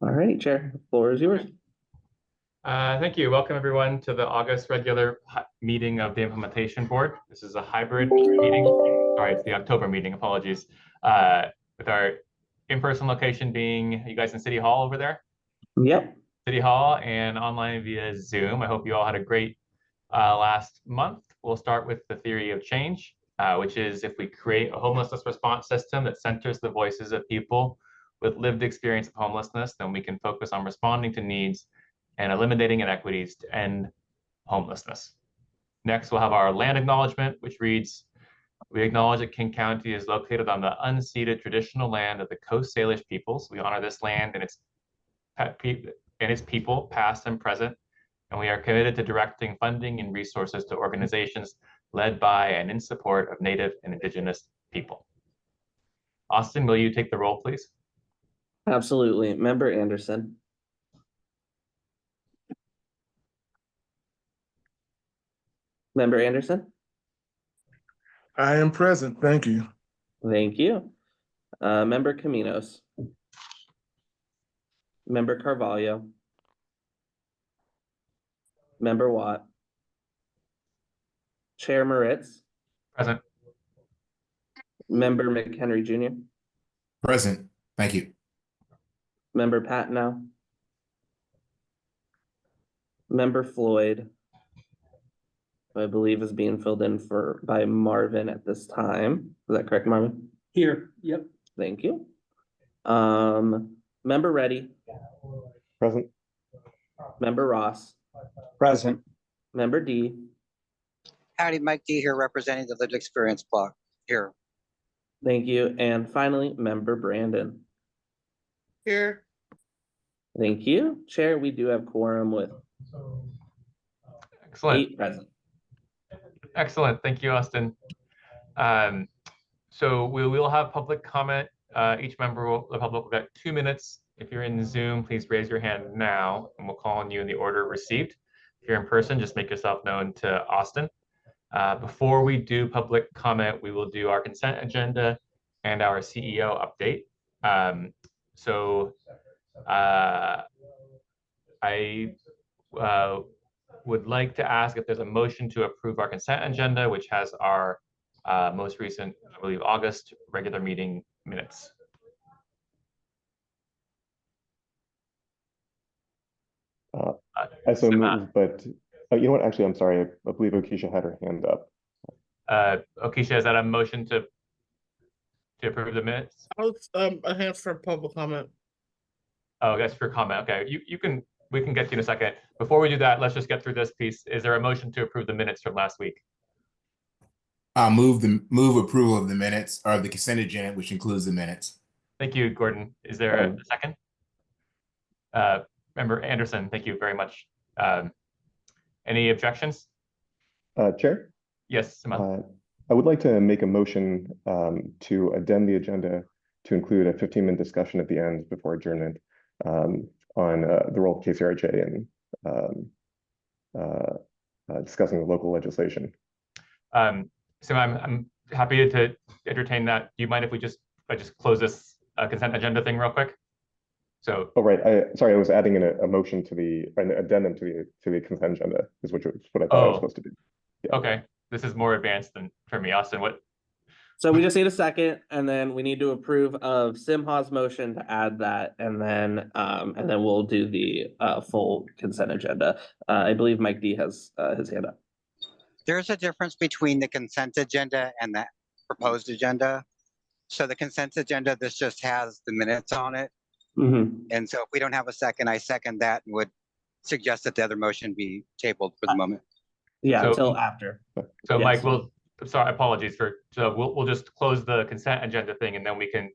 All right, Chair, the floor is yours. Thank you. Welcome everyone to the August regular meeting of the Implementation Board. This is a hybrid meeting. Sorry, it's the October meeting, apologies. With our in-person location being you guys in City Hall over there? Yep. City Hall and online via Zoom. I hope you all had a great last month. We'll start with the theory of change, which is if we create a homelessness response system that centers the voices of people with lived experience of homelessness, then we can focus on responding to needs and eliminating inequities to end homelessness. Next, we'll have our land acknowledgement, which reads, we acknowledge that King County is located on the unceded traditional land of the Coast Salish peoples. We honor this land and its people, past and present, and we are committed to directing funding and resources to organizations led by and in support of Native and Indigenous people. Austin, will you take the roll, please? Absolutely. Member Anderson. Member Anderson? I am present. Thank you. Thank you. Member Caminos. Member Carvalho. Member Watt. Chair Moritz. Present. Member McHenry Jr. Present. Thank you. Member Patnow. Member Floyd, who I believe is being filled in by Marvin at this time. Is that correct, Marvin? Here, yep. Thank you. Member Reddy. Present. Member Ross. Present. Member D. Howdy, Mike D here representing the lived experience block here. Thank you. And finally, Member Brandon. Here. Thank you. Chair, we do have quorum with Excellent. 8 present. Excellent. Thank you, Austin. So we will have public comment. Each member of the public will get 2 minutes. If you're in Zoom, please raise your hand now and we'll call on you in the order received. If you're in person, just make yourself known to Austin. Before we do public comment, we will do our consent agenda and our CEO update. I would like to ask if there's a motion to approve our consent agenda, which has our most recent, I believe, August regular meeting minutes. I so move, but you know what? Actually, I'm sorry. I believe Okisha had her hand up. Okisha, is that a motion to approve the minutes? A hand for public comment. Oh, that's for comment. Okay, we can get to you in a second. Before we do that, let's just get through this piece. Is there a motion to approve the minutes from last week? Move approval of the minutes or the consent agenda, which includes the minutes. Thank you, Gordon. Is there a second? Member Anderson, thank you very much. Any objections? Chair? Yes, Simon. I would like to make a motion to addend the agenda to include a 15-minute discussion at the end before adjournment on the role of KCRJ and discussing the local legislation. So I'm happy to entertain that. Do you mind if I just close this consent agenda thing real quick? So. Oh, right. Sorry, I was adding in a motion to an addendum to the consent agenda, is what I thought I was supposed to do. Yeah. Okay, this is more advanced than for me, Austin. What? So we just need a second, and then we need to approve of Simha's motion to add that, and then we'll do the full consent agenda. I believe Mike D has his hand up. There's a difference between the consent agenda and the proposed agenda. So the consent agenda, this just has the minutes on it. Mm-hmm. And so if we don't have a second, I second that and would suggest that the other motion be tabled for the moment. Yeah, until after. So yes. Mike, sorry, apologies so we'll just close the consent agenda thing and then we can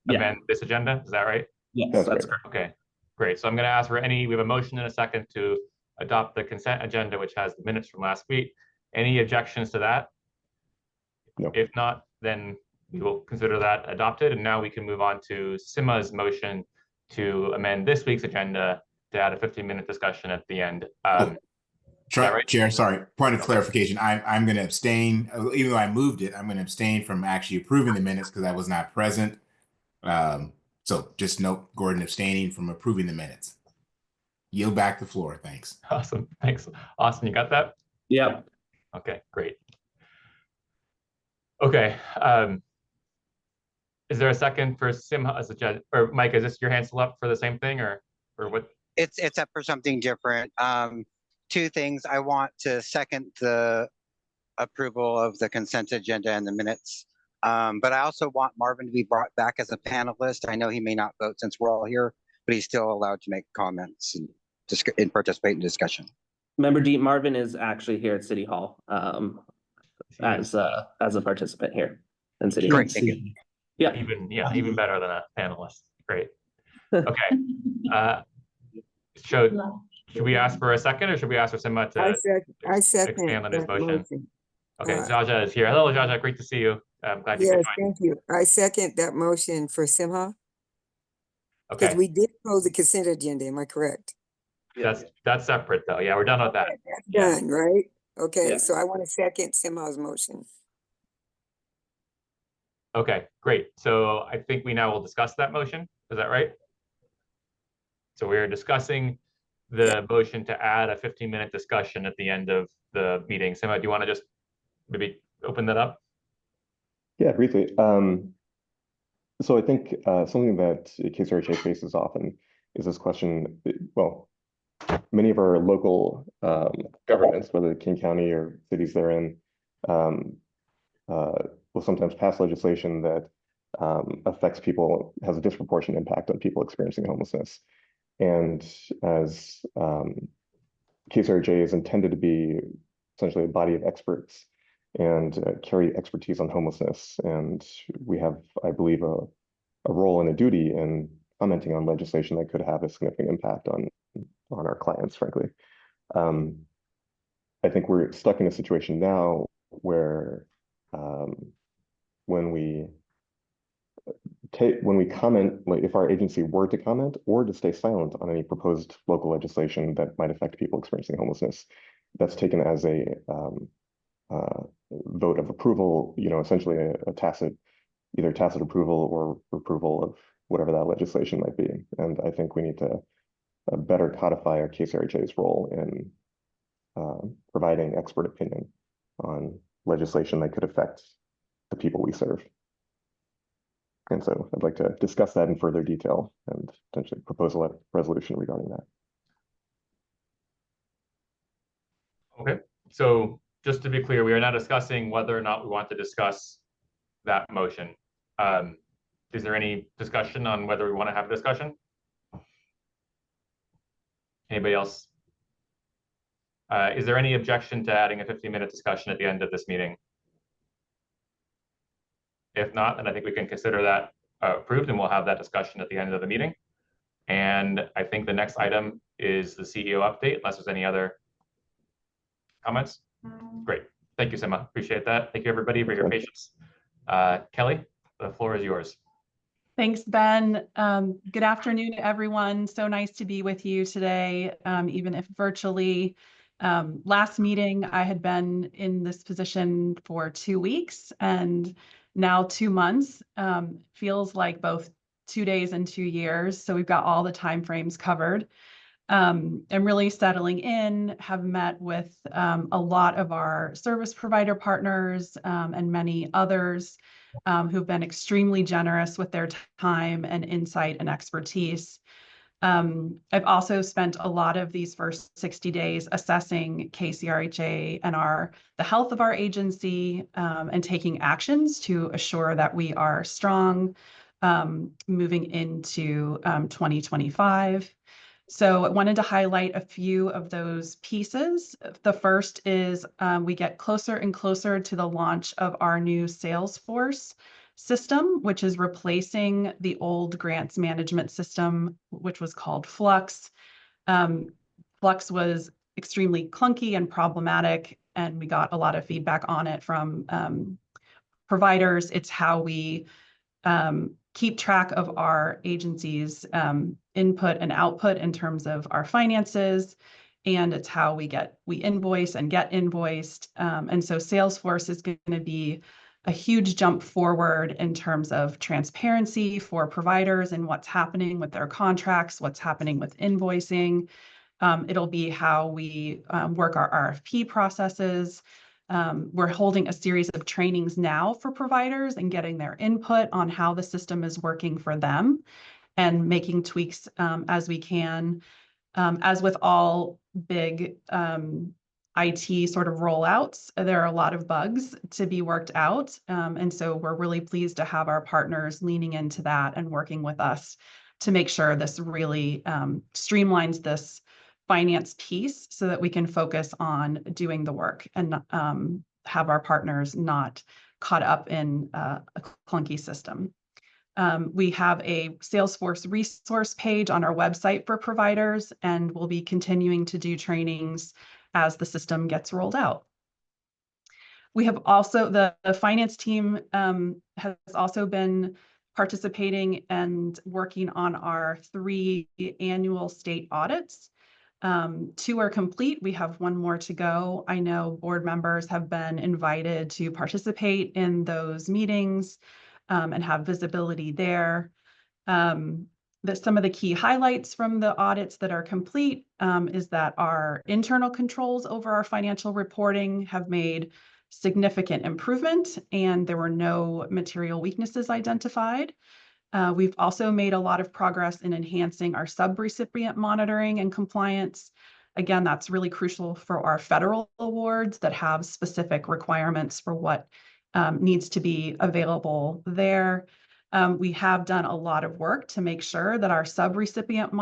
amend this agenda. Is that right? Yes, that's correct. Okay, great. So I'm going to ask for we have a motion in a second to adopt the consent agenda, which has the minutes from last week. Any objections to that? No. If not, then we will consider that adopted. And now we can move on to Sima's motion to amend this week's agenda to add a 15-minute discussion at the end. Right? Chair, sorry. Point of clarification. I'm going to abstain, even though I moved it. I'm going to abstain from actually approving the minutes because I was not present. So just note Gordon abstaining from approving the minutes. Yield back the floor. Thanks. Awesome. Thanks. Austin, you got that? Yep. Okay, great. Okay. Is there a second for Simha as a judge? Or Mike, is this your hand still up for the same thing or what? It's up for something different. Two things. I want to second the approval of the consent agenda and the minutes. But I also want Marvin to be brought back as a panelist. I know he may not vote since we're all here, but he's still allowed to make comments and participate in discussion. Member Deep Marvin is actually here at City Hall as a participant here in City Hall. Great, thank you. Yeah. Even better than a panelist. Great. Okay. Should we ask for a second, or should we ask for Simha to I second expand on his that motion? Okay, Jaja is here. Hello, Jaja. Great to see you. I'm glad you could Yes, join. thank you. I second that motion for Simha, because Okay, we did close the consent agenda, am I correct? that's separate though. Yeah, we're done with that. That's Yeah. done, right? Okay, Yeah. so I want to second Simha's motion. Okay, great. So I think we now will discuss that motion. Is that right? So we're discussing the motion to add a 15-minute discussion at the end of the meeting. Simha, do you want to just maybe open that up? Yeah, briefly. So I think something that KCRHA faces often is this question. Well, many of our local governments, whether King County or cities they're in, will sometimes pass legislation that affects people, has a disproportionate impact on people experiencing homelessness. And as KCRHA is intended to be essentially a body of experts and carry expertise on homelessness. And we have, I believe, a role and a duty in commenting on legislation that could have a significant impact on our clients, frankly. I think we're stuck in a situation now where when we comment, like if our agency were to comment or to stay silent on any proposed local legislation that might affect people experiencing homelessness, that's taken as a vote of approval, essentially a tacit, either tacit approval or approval of whatever that legislation might be. And I think we need to better codify our KCRHA's role in providing expert opinion on legislation that could affect the people we serve. And so I'd like to discuss that in further detail and potentially propose a resolution regarding that. Okay, so just to be clear, we are now discussing whether or not we want to discuss that motion. Is there any discussion on whether we want to have a discussion? Anybody else? Is there any objection to adding a 15-minute discussion at the end of this meeting? If not, then I think we can consider that approved, and we'll have that discussion at the end of the meeting. And I think the next item is the CEO update, unless there's any other comments. Great. Thank you, Simha. Appreciate that. Thank you, everybody, for your patience. Kelly, the floor is yours. Thanks, Ben. Good afternoon, everyone. So nice to be with you today, even if virtually. Last meeting, I had been in this position for 2 weeks, and now 2 months. Feels like both 2 days and 2 years. So we've got all the timeframes covered. I'm really settling in, have met with a lot of our service provider partners and many others who've been extremely generous with their time and insight and expertise. I've also spent a lot of these first 60 days assessing KCRHA and the health of our agency and taking actions to assure that we are strong moving into 2025. So I wanted to highlight a few of those pieces. The first is we get closer and closer to the launch of our new Salesforce system, which is replacing the old grants management system, which was called Flux. Flux was extremely clunky and problematic, and we got a lot of feedback on it from providers. It's how we keep track of our agency's input and output in terms of our finances, and it's how we invoice and get invoiced. And so Salesforce is going to be a huge jump forward in terms of transparency for providers and what's happening with their contracts, what's happening with invoicing. It'll be how we work our RFP processes. We're holding a series of trainings now for providers and getting their input on how the system is working for them and making tweaks as we can. As with all big IT sort of rollouts, there are a lot of bugs to be worked out. And so we're really pleased to have our partners leaning into that and working with us to make sure this really streamlines this finance piece so that we can focus on doing the work and have our partners not caught up in a clunky system. We have a Salesforce resource page on our website for providers, and we'll be continuing to do trainings as the system gets rolled out. We have also, the finance team has also been participating and working on our 3 annual state audits. 2 are complete. We have 1 more to go. I know board members have been invited to participate in those meetings and have visibility there. Some of the key highlights from the audits that are complete is that our internal controls over our financial reporting have made significant improvement, and there were no material weaknesses identified. We've also made a lot of progress in enhancing our sub-recipient monitoring and compliance. Again, that's really crucial for our federal awards that have specific requirements for what needs to be available there. We have done a lot of work to make sure that our sub-recipient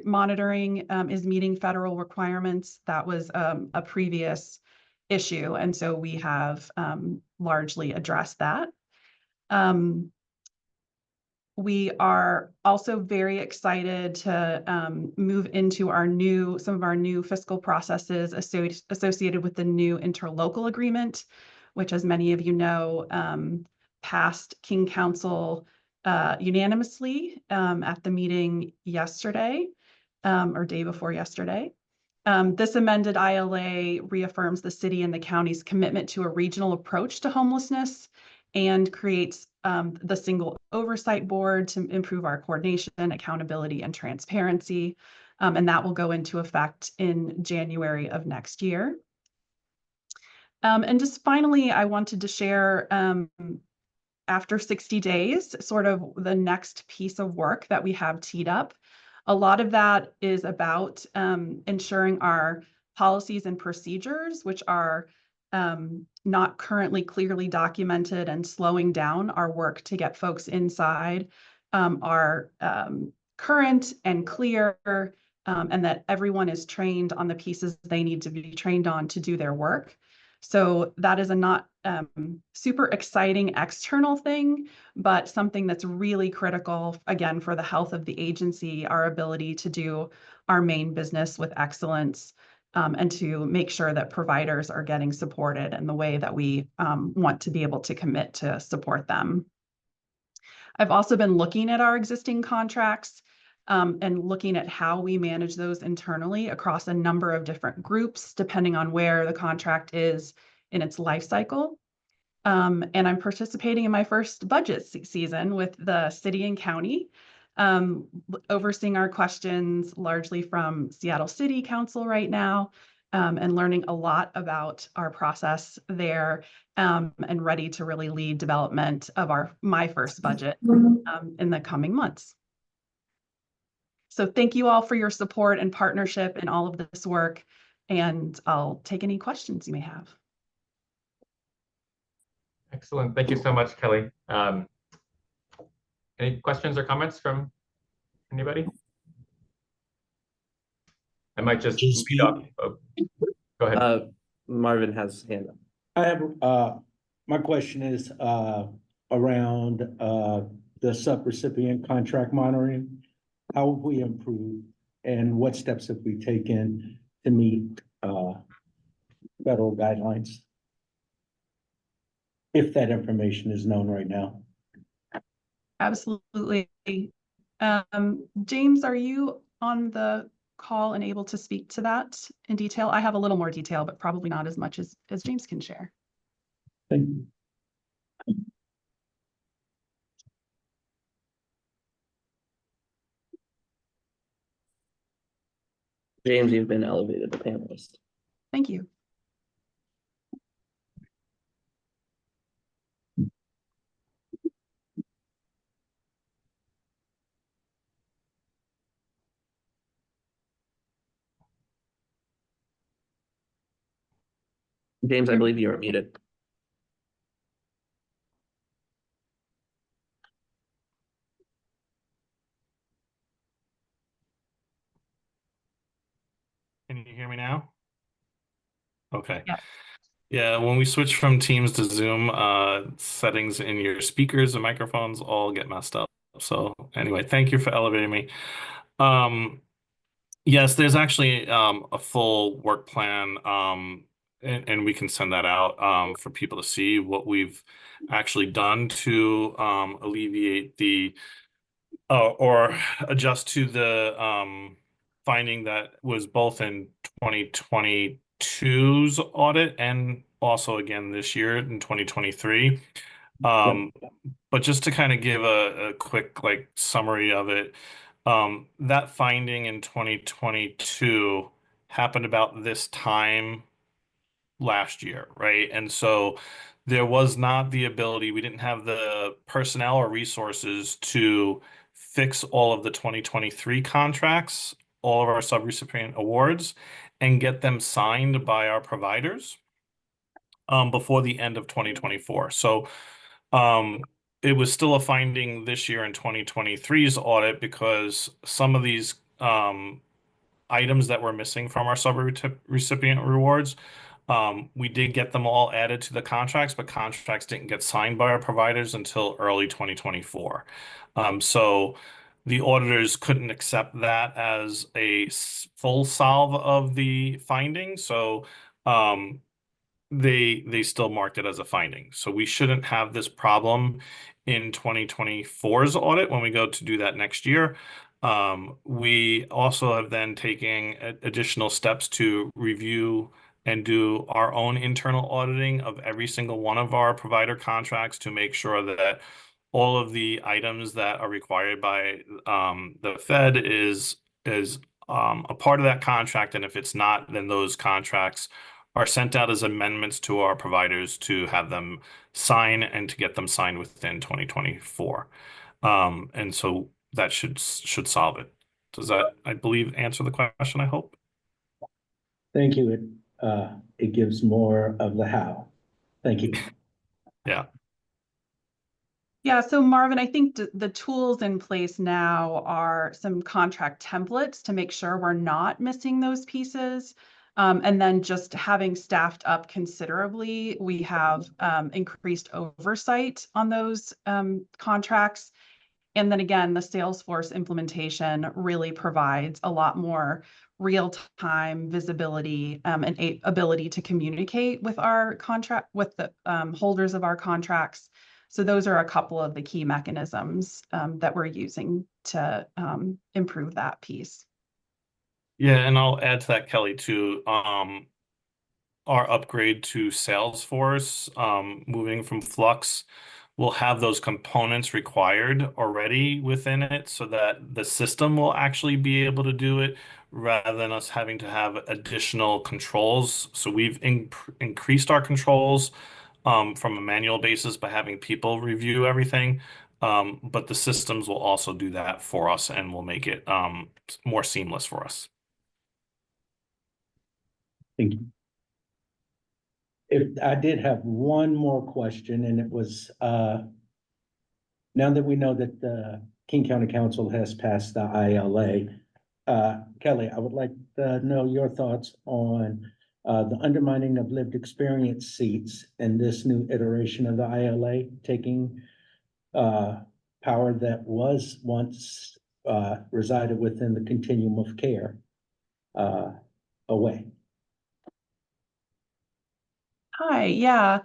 monitoring is meeting federal requirements. That was a previous issue, and so we have largely addressed that. We are also very excited to move into some of our new fiscal processes associated with the new interlocal agreement, which, as many of you know, passed King Council unanimously at the meeting yesterday or day before yesterday. This amended ILA reaffirms the city and the county's commitment to a regional approach to homelessness and creates the single oversight board to improve our coordination, accountability, and transparency. And that will go into effect in January of next year. And just finally, I wanted to share, after 60 days, sort of the next piece of work that we have teed up. A lot of that is about ensuring our policies and procedures, which are not currently clearly documented, and slowing down our work to get folks inside are current and clear, and that everyone is trained on the pieces they need to be trained on to do their work. So that is a not super exciting external thing, but something that's really critical, again, for the health of the agency, our ability to do our main business with excellence, and to make sure that providers are getting supported in the way that we want to be able to commit to support them. I've also been looking at our existing contracts and looking at how we manage those internally across a number of different groups, depending on where the contract is in its life cycle. And I'm participating in my first budget season with the city and county, overseeing our questions largely from Seattle City Council right now, and learning a lot about our process there, and ready to really lead development of my first budget in the coming months. So thank you all for your support and partnership in all of this work, and I'll take any questions you may have. Excellent. Thank you so much, Kelly. Any questions or comments from anybody? I might just read off. Oh, go ahead. Marvin has his hand up. I have, my question is around the subrecipient contract monitoring. How have we improved, and what steps have we taken to meet federal guidelines? If that information is known right now. Absolutely. James, are you on the call and able to speak to that in detail? I have a little more detail, but probably not as much as James can share. Thank you. James, you've been elevated to panelist. Thank you. James, I believe you are muted. Can you hear me now? Okay. Yeah. Yeah, when we switch from Teams to Zoom, settings in your speakers and microphones all get messed up. So anyway, thank you for elevating me. Yes, there's actually a full work plan, and we can send that out for people to see what we've actually done to alleviate the or adjust to the finding that was both in 2022's audit and also again this year in 2023. But just to kind of give a quick like summary of it, that finding in 2022 happened about this time last year, right? And so there was not the ability, we didn't have the personnel or resources to fix all of the 2023 contracts, all of our subrecipient awards, and get them signed by our providers before the end of 2024. So it was still a finding this year in 2023's audit because some of these items that were missing from our subrecipient rewards, we did get them all added to the contracts, but contracts didn't get signed by our providers until early 2024. So the auditors couldn't accept that as a full solve of the finding. So they still marked it as a finding. So we shouldn't have this problem in 2024's audit when we go to do that next year. We also have then taken additional steps to review and do our own internal auditing of every single one of our provider contracts to make sure that all of the items that are required by the Fed is a part of that contract. And if it's not, then those contracts are sent out as amendments to our providers to have them sign and to get them signed within 2024. And so that should solve it. Does that, I believe, answer the question, I hope? Thank you. It gives more of the how. Thank you. Yeah. Yeah, so Marvin, I think the tools in place now are some contract templates to make sure we're not missing those pieces. And then just having staffed up considerably, we have increased oversight on those contracts. And then again, the Salesforce implementation really provides a lot more real-time visibility and ability to communicate with our contract, with the holders of our contracts. So those are a couple of the key mechanisms that we're using to improve that piece. Yeah, and I'll add to that, Kelly, too. Our upgrade to Salesforce, moving from Flux, will have those components required already within it so that the system will actually be able to do it rather than us having to have additional controls. So we've increased our controls from a manual basis by having people review everything. But the systems will also do that for us and will make it more seamless for us. Thank you. If I did have one more question, and it was, now that we know that the King County Council has passed the ILA, Kelly, I would like to know your thoughts on the undermining of lived experience seats in this new iteration of the ILA, taking power that was once resided within the continuum of care away. Hi, yeah.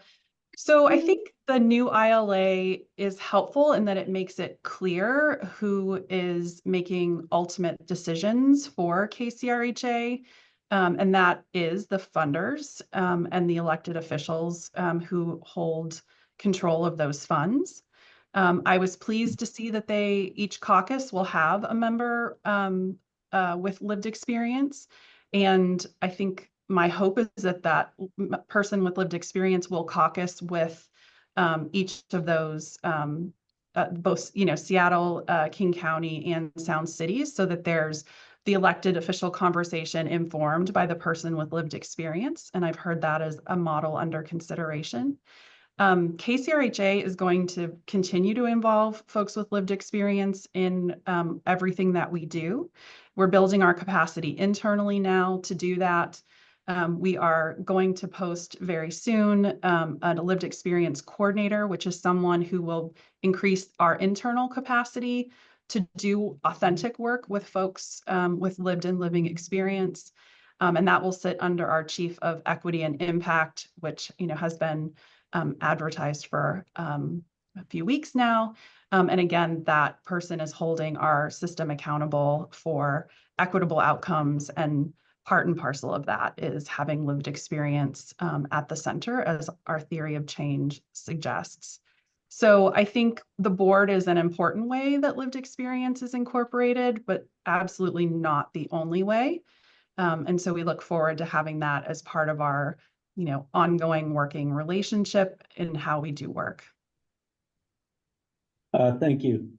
So I think the new ILA is helpful in that it makes it clear who is making ultimate decisions for KCRHA. And that is the funders and the elected officials who hold control of those funds. I was pleased to see that each caucus will have a member with lived experience. And I think my hope is that person with lived experience will caucus with each of those, both, Seattle, King County, and Sound Cities, so that there's the elected official conversation informed by the person with lived experience. And I've heard that as a model under consideration. KCRHA is going to continue to involve folks with lived experience in everything that we do. We're building our capacity internally now to do that. We are going to post very soon a lived experience coordinator, which is someone who will increase our internal capacity to do authentic work with folks with lived and living experience. And that will sit under our Chief of Equity and Impact, which has been advertised for a few weeks now. And again, that person is holding our system accountable for equitable outcomes, and part and parcel of that is having lived experience at the center, as our theory of change suggests. So I think the board is an important way that lived experience is incorporated, but absolutely not the only way. And so we look forward to having that as part of our ongoing working relationship in how we do work. Thank you.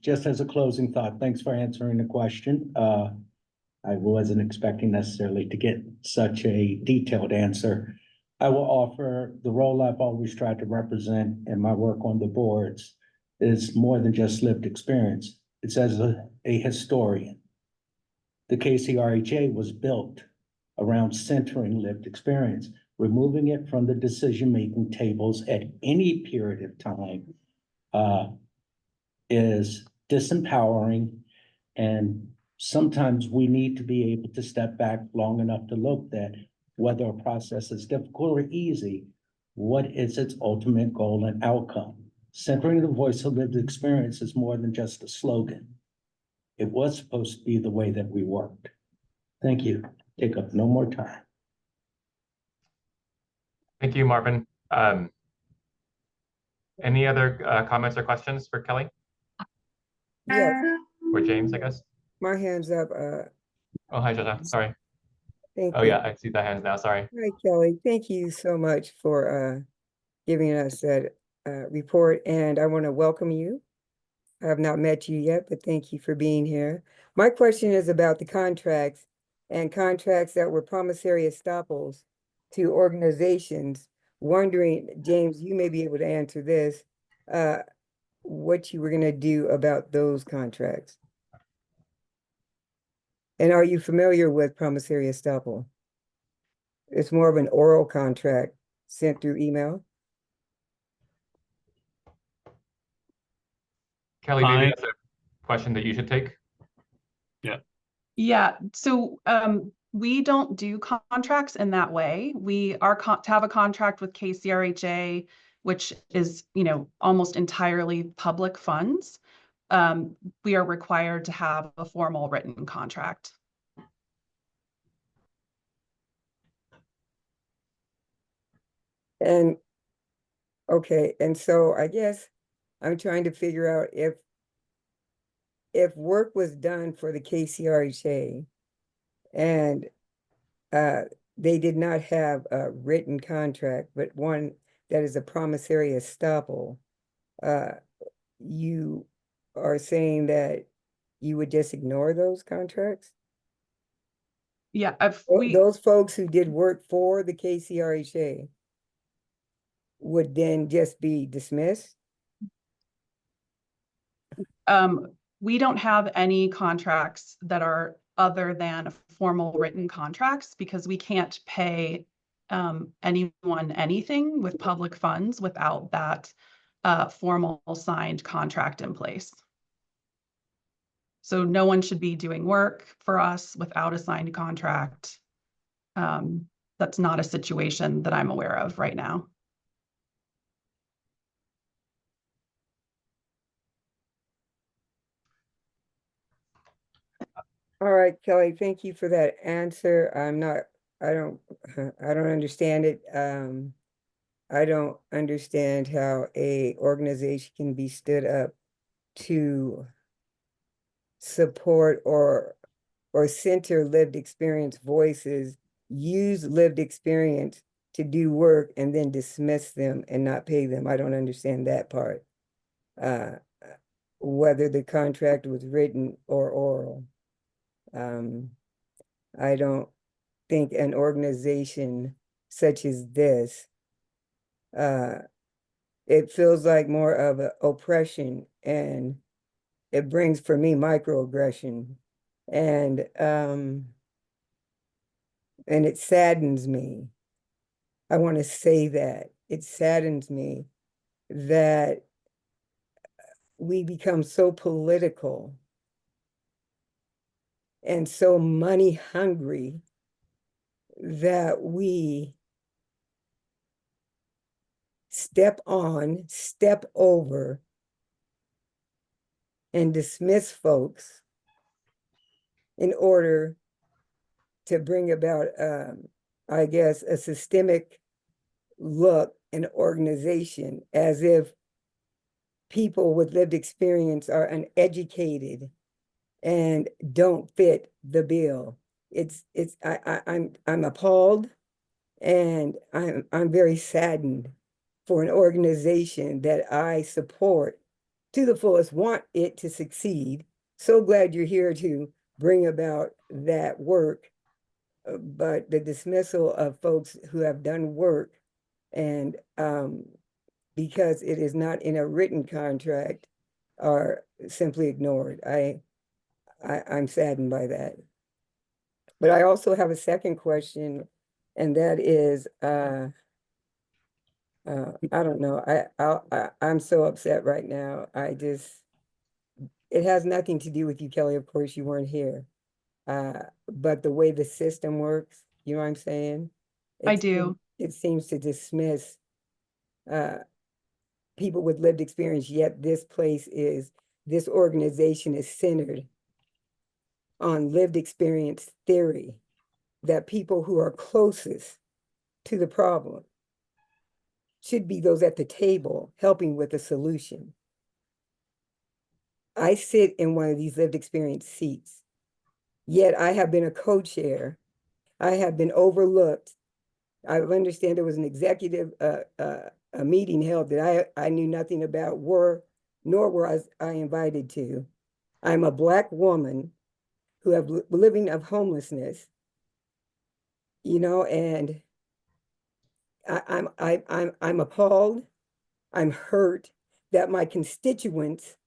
Just as a closing thought, thanks for answering the question. I wasn't expecting necessarily to get such a detailed answer. I will offer the role I've always tried to represent in my work on the boards is more than just lived experience. It's as a historian. The KCRHA was built around centering lived experience. Removing it from the decision-making tables at any period of time is disempowering, and sometimes we need to be able to step back long enough to look at whether a process is difficult or easy, what is its ultimate goal and outcome. Centering the voice of lived experience is more than just a slogan. It was supposed to be the way that we worked. Thank you. Take up no more time. Thank you, Marvin. Any other comments or questions for Kelly Yes, or James, I guess? my hand's up. Oh, hi, Joshua. Sorry. Thank Oh, you. yeah, I see the hands now. Sorry. Hi, Kelly. Thank you so much for giving us that report, and I want to welcome you. I have not met you yet, but thank you for being here. My question is about the contracts and contracts that were promissory estoppels to organizations. Wondering, James, you may be able to answer this, what you were going to do about those contracts. And are you familiar with promissory estoppel? It's more of an oral contract sent through email. Kelly, maybe that's a question that you should take. Yeah, so we don't do contracts in that way. We are to have a contract with KCRHA, which is, almost entirely public funds. We are required to have a formal written contract. And okay, and so I guess I'm trying to figure out if work was done for the KCRHA and they did not have a written contract, but one that is a promissory estoppel, you are saying that you would just ignore those contracts? Yeah, Those folks who did work for the KCRHA would then just be dismissed? We don't have any contracts that are other than formal written contracts, because we can't pay anyone anything with public funds without that formal signed contract in place. So no one should be doing work for us without a signed contract. That's not a situation that I'm aware of right now. All right, Kelly, thank you for that answer. I don't understand it. I don't understand how a organization can be stood up to support or center lived experience voices, use lived experience to do work and then dismiss them and not pay them. I don't understand that part. Whether the contract was written or oral. I don't think an organization such as this, it feels like more of an oppression, and it brings for me microaggression, and it saddens me. I want to say that it saddens me that we become so political and so money hungry that we step on, step over, and dismiss folks in order to bring about, I guess, a systemic look and organization, as if people with lived experience are uneducated and don't fit the bill. I'm appalled, and I'm very saddened for an organization that I support to the fullest, want it to succeed. So glad you're here to bring about that work. But the dismissal of folks who have done work, and because it is not in a written contract, are simply ignored. I'm saddened by that. But I also have a second question, and that is, I don't know. I'm so upset right now. It has nothing to do with you, Kelly. Of course, you weren't here. But the way the system works, you know what I'm saying? I do. It seems to dismiss people with lived experience, yet this organization is centered on lived experience theory, that people who are closest to the problem should be those at the table helping with the solution. I sit in one of these lived experience seats, yet I have been a co-chair. I have been overlooked. I understand there was an executive a meeting held that I knew nothing about, nor was I invited to. I'm a Black woman who have living of homelessness, you know, and I'm appalled. I'm hurt that my constituents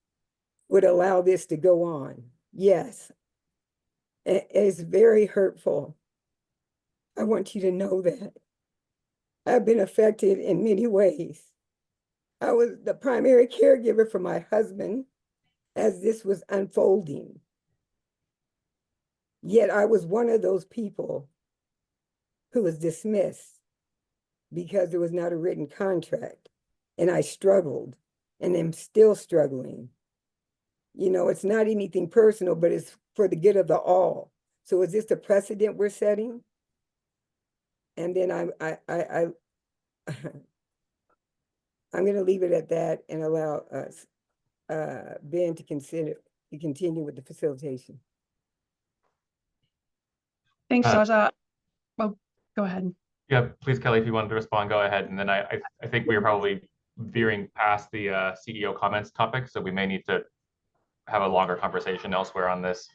would allow this to go on. Yes, it's very hurtful. I want you to know that. I've been affected in many ways. I was the primary caregiver for my husband as this was unfolding. Yet I was one of those people who was dismissed because there was not a written contract. And I struggled, and am still struggling. You know, it's not anything personal, but it's for the good of the all. So is this the precedent we're setting? And then I'm going to leave it at that and allow us, Ben, to continue with the facilitation. Thanks, Jaja. Well, go ahead. Yeah, please, Kelly, if you wanted to respond, go ahead. And then I think we are probably veering past the CEO comments topic, so we may need to have a longer conversation elsewhere on this.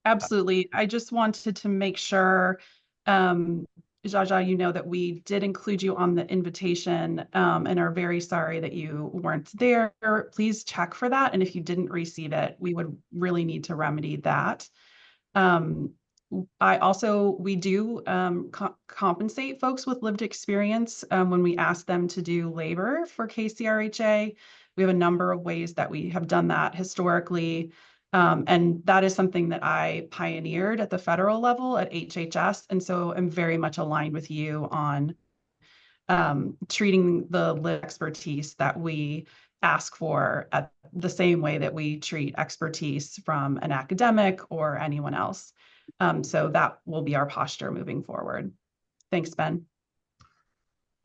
Absolutely. I just wanted to make sure, Jaja, you know that we did include you on the invitation, and are very sorry that you weren't there. Please check for that. And if you didn't receive it, we would really need to remedy that. We do compensate folks with lived experience when we ask them to do labor for KCRHA. We have a number of ways that we have done that historically. And that is something that I pioneered at the federal level at HHS. And so I'm very much aligned with you on treating the lived expertise that we ask for at the same way that we treat expertise from an academic or anyone else. So that will be our posture moving forward. Thanks, Ben.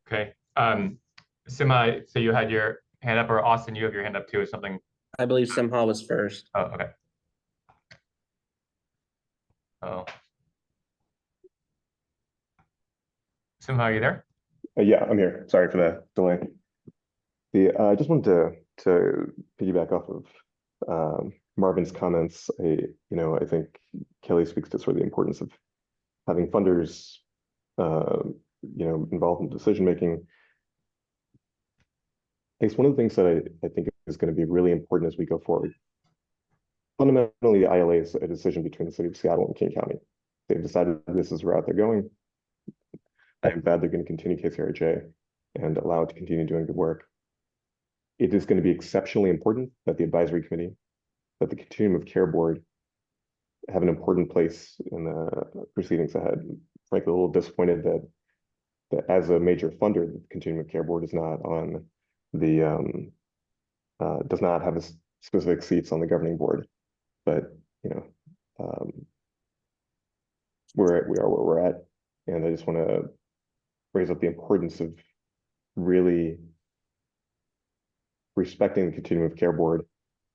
Okay. Sima, so you had your hand up, or Austin, you have your hand up too, or something? I believe Simha was first. Oh, okay. Oh. Simha, are you there? Yeah, I'm here. Sorry for the delay. I just wanted to piggyback off of Marvin's comments. I think Kelly speaks to sort of the importance of having funders, involved in decision making. I guess one of the things that I think is going to be really important as we go forward. Fundamentally, ILA is a decision between the city of Seattle and King County. They've decided this is the route they're going. I'm glad they're going to continue KCRHA and allow it to continue doing good work. It is going to be exceptionally important that the advisory committee, that the continuum of care board have an important place in the proceedings ahead. Frankly, a little disappointed that as a major funder, the continuum of care board is not on the does not have a specific seats on the governing board. But we are where we're at, and I just want to raise up the importance of really respecting the continuum of care board,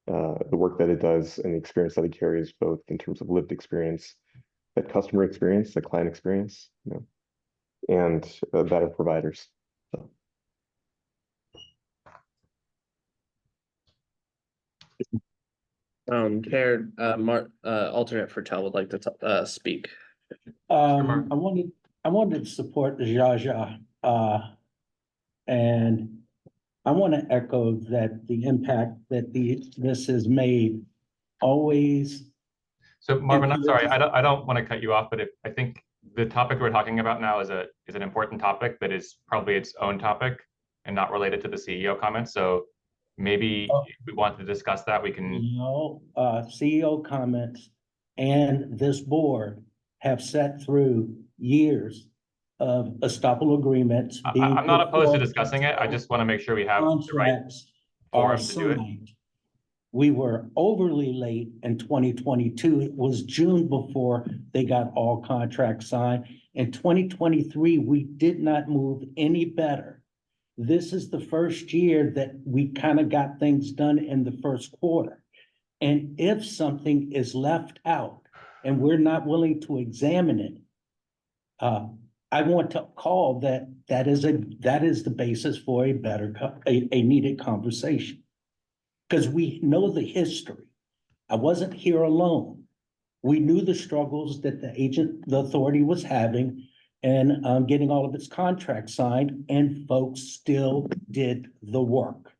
the work that it does, and the experience that it carries, both in terms of lived experience, that customer experience, the client experience, and that of providers. So. Chair, alternate for Tel would like to speak. I wanted to support Jaja, and I want to echo that the impact that this has made always. So Marvin, I'm sorry, I don't want to cut you off, but I think the topic we're talking about now is an important topic that is probably its own topic and not related to the CEO comments. So maybe if we want to discuss that, we can. CEO comments and this board have sat through years of estoppel agreements. I'm not opposed to discussing it. I just want to make sure we have the right forum to do it. We were overly late in 2022. It was June before they got all contracts signed. In 2023, we did not move any better. This is the first year that we kind of got things done in the first quarter. And if something is left out and we're not willing to examine it, I want to call that is the basis for a needed conversation. Because we know the history. I wasn't here alone. We knew the struggles that the authority was having and getting all of its contracts signed, and folks still did the work.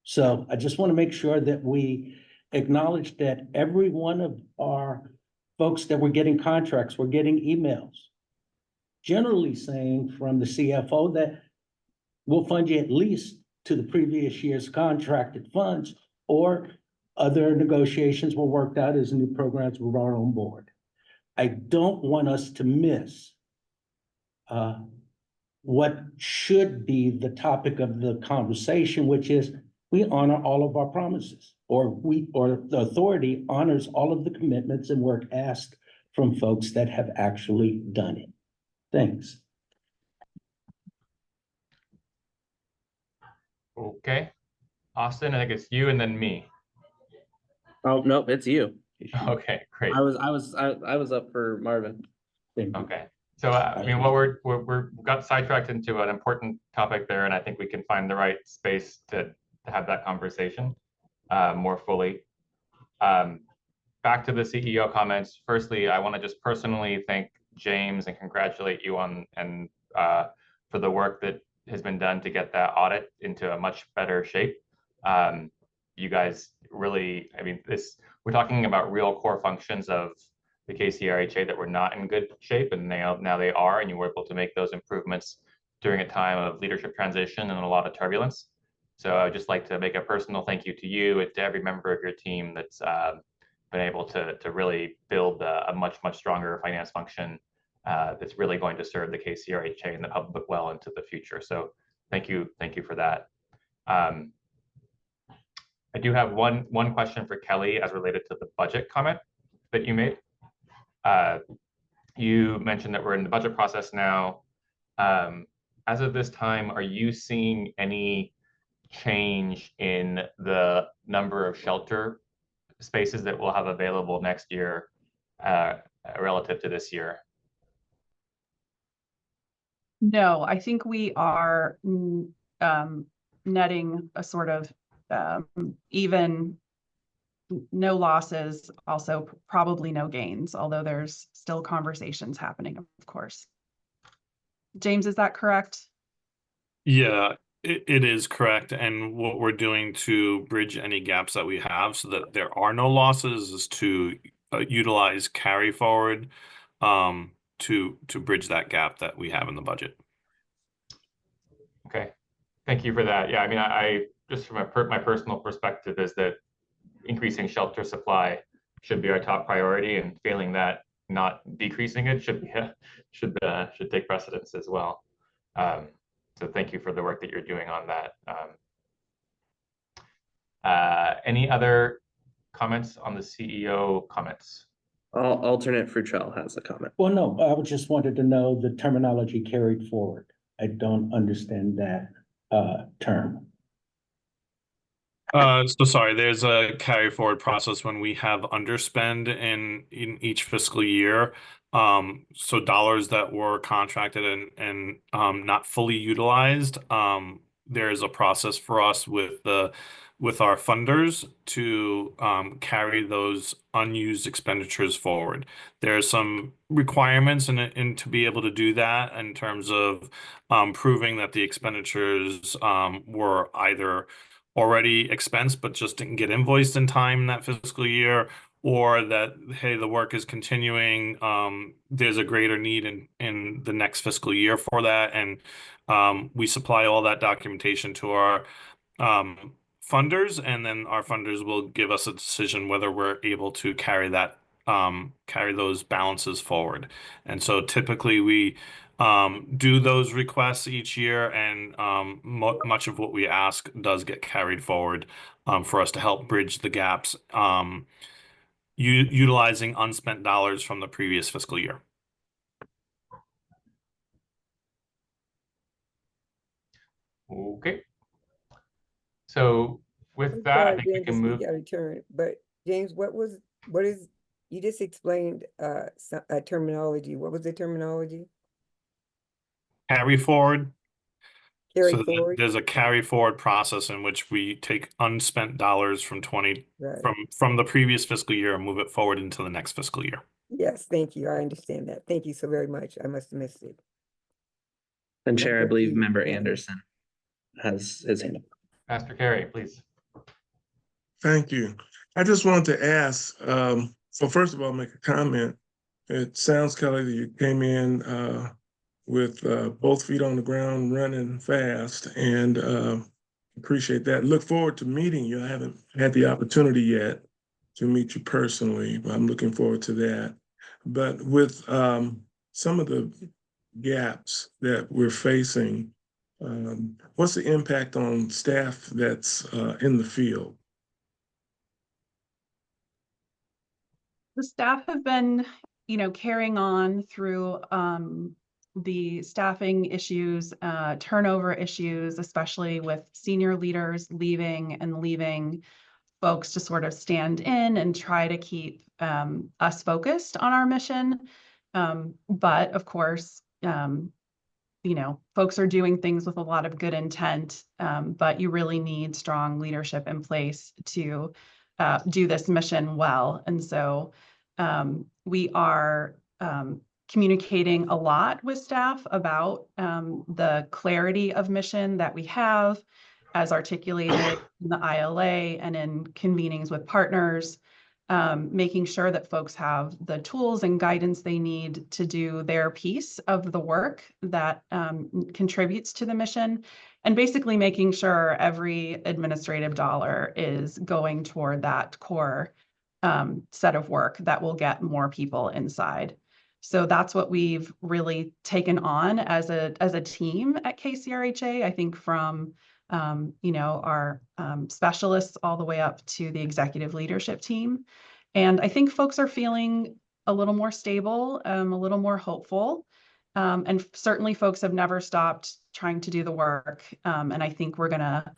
So I just want to make sure that we acknowledge that every one of our folks that were getting contracts were getting emails, generally saying from the CFO that we'll fund you at least to the previous year's contracted funds, or other negotiations were worked out as new programs were brought on board. I don't want us to miss what should be the topic of the conversation, which is we honor all of our promises, or the authority honors all of the commitments and work asked from folks that have actually done it. Thanks. Okay. Austin, I think it's you and then me. Oh, nope, it's you. Okay, great. I was up for Marvin. Okay. So, I mean, we're got sidetracked into an important topic there, and I think we can find the right space to have that conversation more fully. Back to the CEO comments. Firstly, I want to just personally thank James and congratulate you on for the work that has been done to get that audit into a much better shape. You guys really, I mean, we're talking about real core functions of the KCRHA that were not in good shape, and now they are, and you were able to make those improvements during a time of leadership transition and a lot of turbulence. So I'd just like to make a personal thank you to you and to every member of your team that's been able to really build a much stronger finance function that's really going to serve the KCRHA and the public well into the future. So thank you for that. I do have one question for Kelly as related to the budget comment that you made. You mentioned that we're in the budget process now. as of this time, are you seeing any change in the number of shelter spaces that we'll have available next year relative to this year? No, I think we are netting a sort of even, no losses, also probably no gains, although there's still conversations happening, of course. James, is that correct? Yeah, it is correct. And what we're doing to bridge any gaps that we have so that there are no losses is to utilize carry forward to bridge that gap that we have in the budget. Okay, thank you for that. Yeah, I mean, I just from my personal perspective is that increasing shelter supply should be our top priority, and failing that, not decreasing it should be should take precedence as well. So thank you for the work that you're doing on that. Any other comments on the CEO comments? Alternate Fruchel has a comment. Well, no, I just wanted to know the terminology carried forward. I don't understand that term. So sorry, there's a carry forward process when we have underspend in each fiscal year. So dollars that were contracted and not fully utilized, there's a process for us with our funders to carry those unused expenditures forward. There are some requirements in to be able to do that in terms of proving that the expenditures were either already expensed but just didn't get invoiced in time in that fiscal year, or that, hey, the work is continuing, there's a greater need in the next fiscal year for that, and we supply all that documentation to our funders, and then our funders will give us a decision whether we're able to carry those balances forward. And so typically we do those requests each year, and much of what we ask does get carried forward for us to help bridge the gaps, utilizing unspent dollars from the previous fiscal year. Okay. So with I'm that, I sorry, think we Dan, to can move. speak out of turn, but James, what is, you just explained a terminology. What was the terminology? Carry forward. Carry So forward? there's a carry forward process in which we take unspent dollars from Right. from the previous fiscal year and move it forward into the next fiscal year. Yes, thank you. I understand that. Thank you so very much. I must have missed it. And Chair, I believe confused. Member Yeah. Anderson has his hand up. Pastor Carey, please. Thank you. I just wanted to ask, so first of all, make a comment. It sounds, Kelly, that you came in with both feet on the ground, running fast, and appreciate that. Look forward to meeting you. I haven't had the opportunity yet to meet you personally, but I'm looking forward to that. But with some of the gaps that we're facing, what's the impact on staff that's in the field? The staff have been, carrying on through the staffing issues, turnover issues, especially with senior leaders leaving folks to sort of stand in and try to keep us focused on our mission. But of course, folks are doing things with a lot of good intent, but you really need strong leadership in place to do this mission well. And so we are communicating a lot with staff about the clarity of mission that we have as articulated in the ILA and in convenings with partners, making sure that folks have the tools and guidance they need to do their piece of the work that contributes to the mission, and basically making sure every administrative dollar is going toward that core set of work that will get more people inside. So that's what we've really taken on as a team at KCRHA, I think, from our specialists all the way up to the executive leadership team. And I think folks are feeling a little more stable, a little more hopeful. And certainly folks have never stopped trying to do the work. And I think we're gonna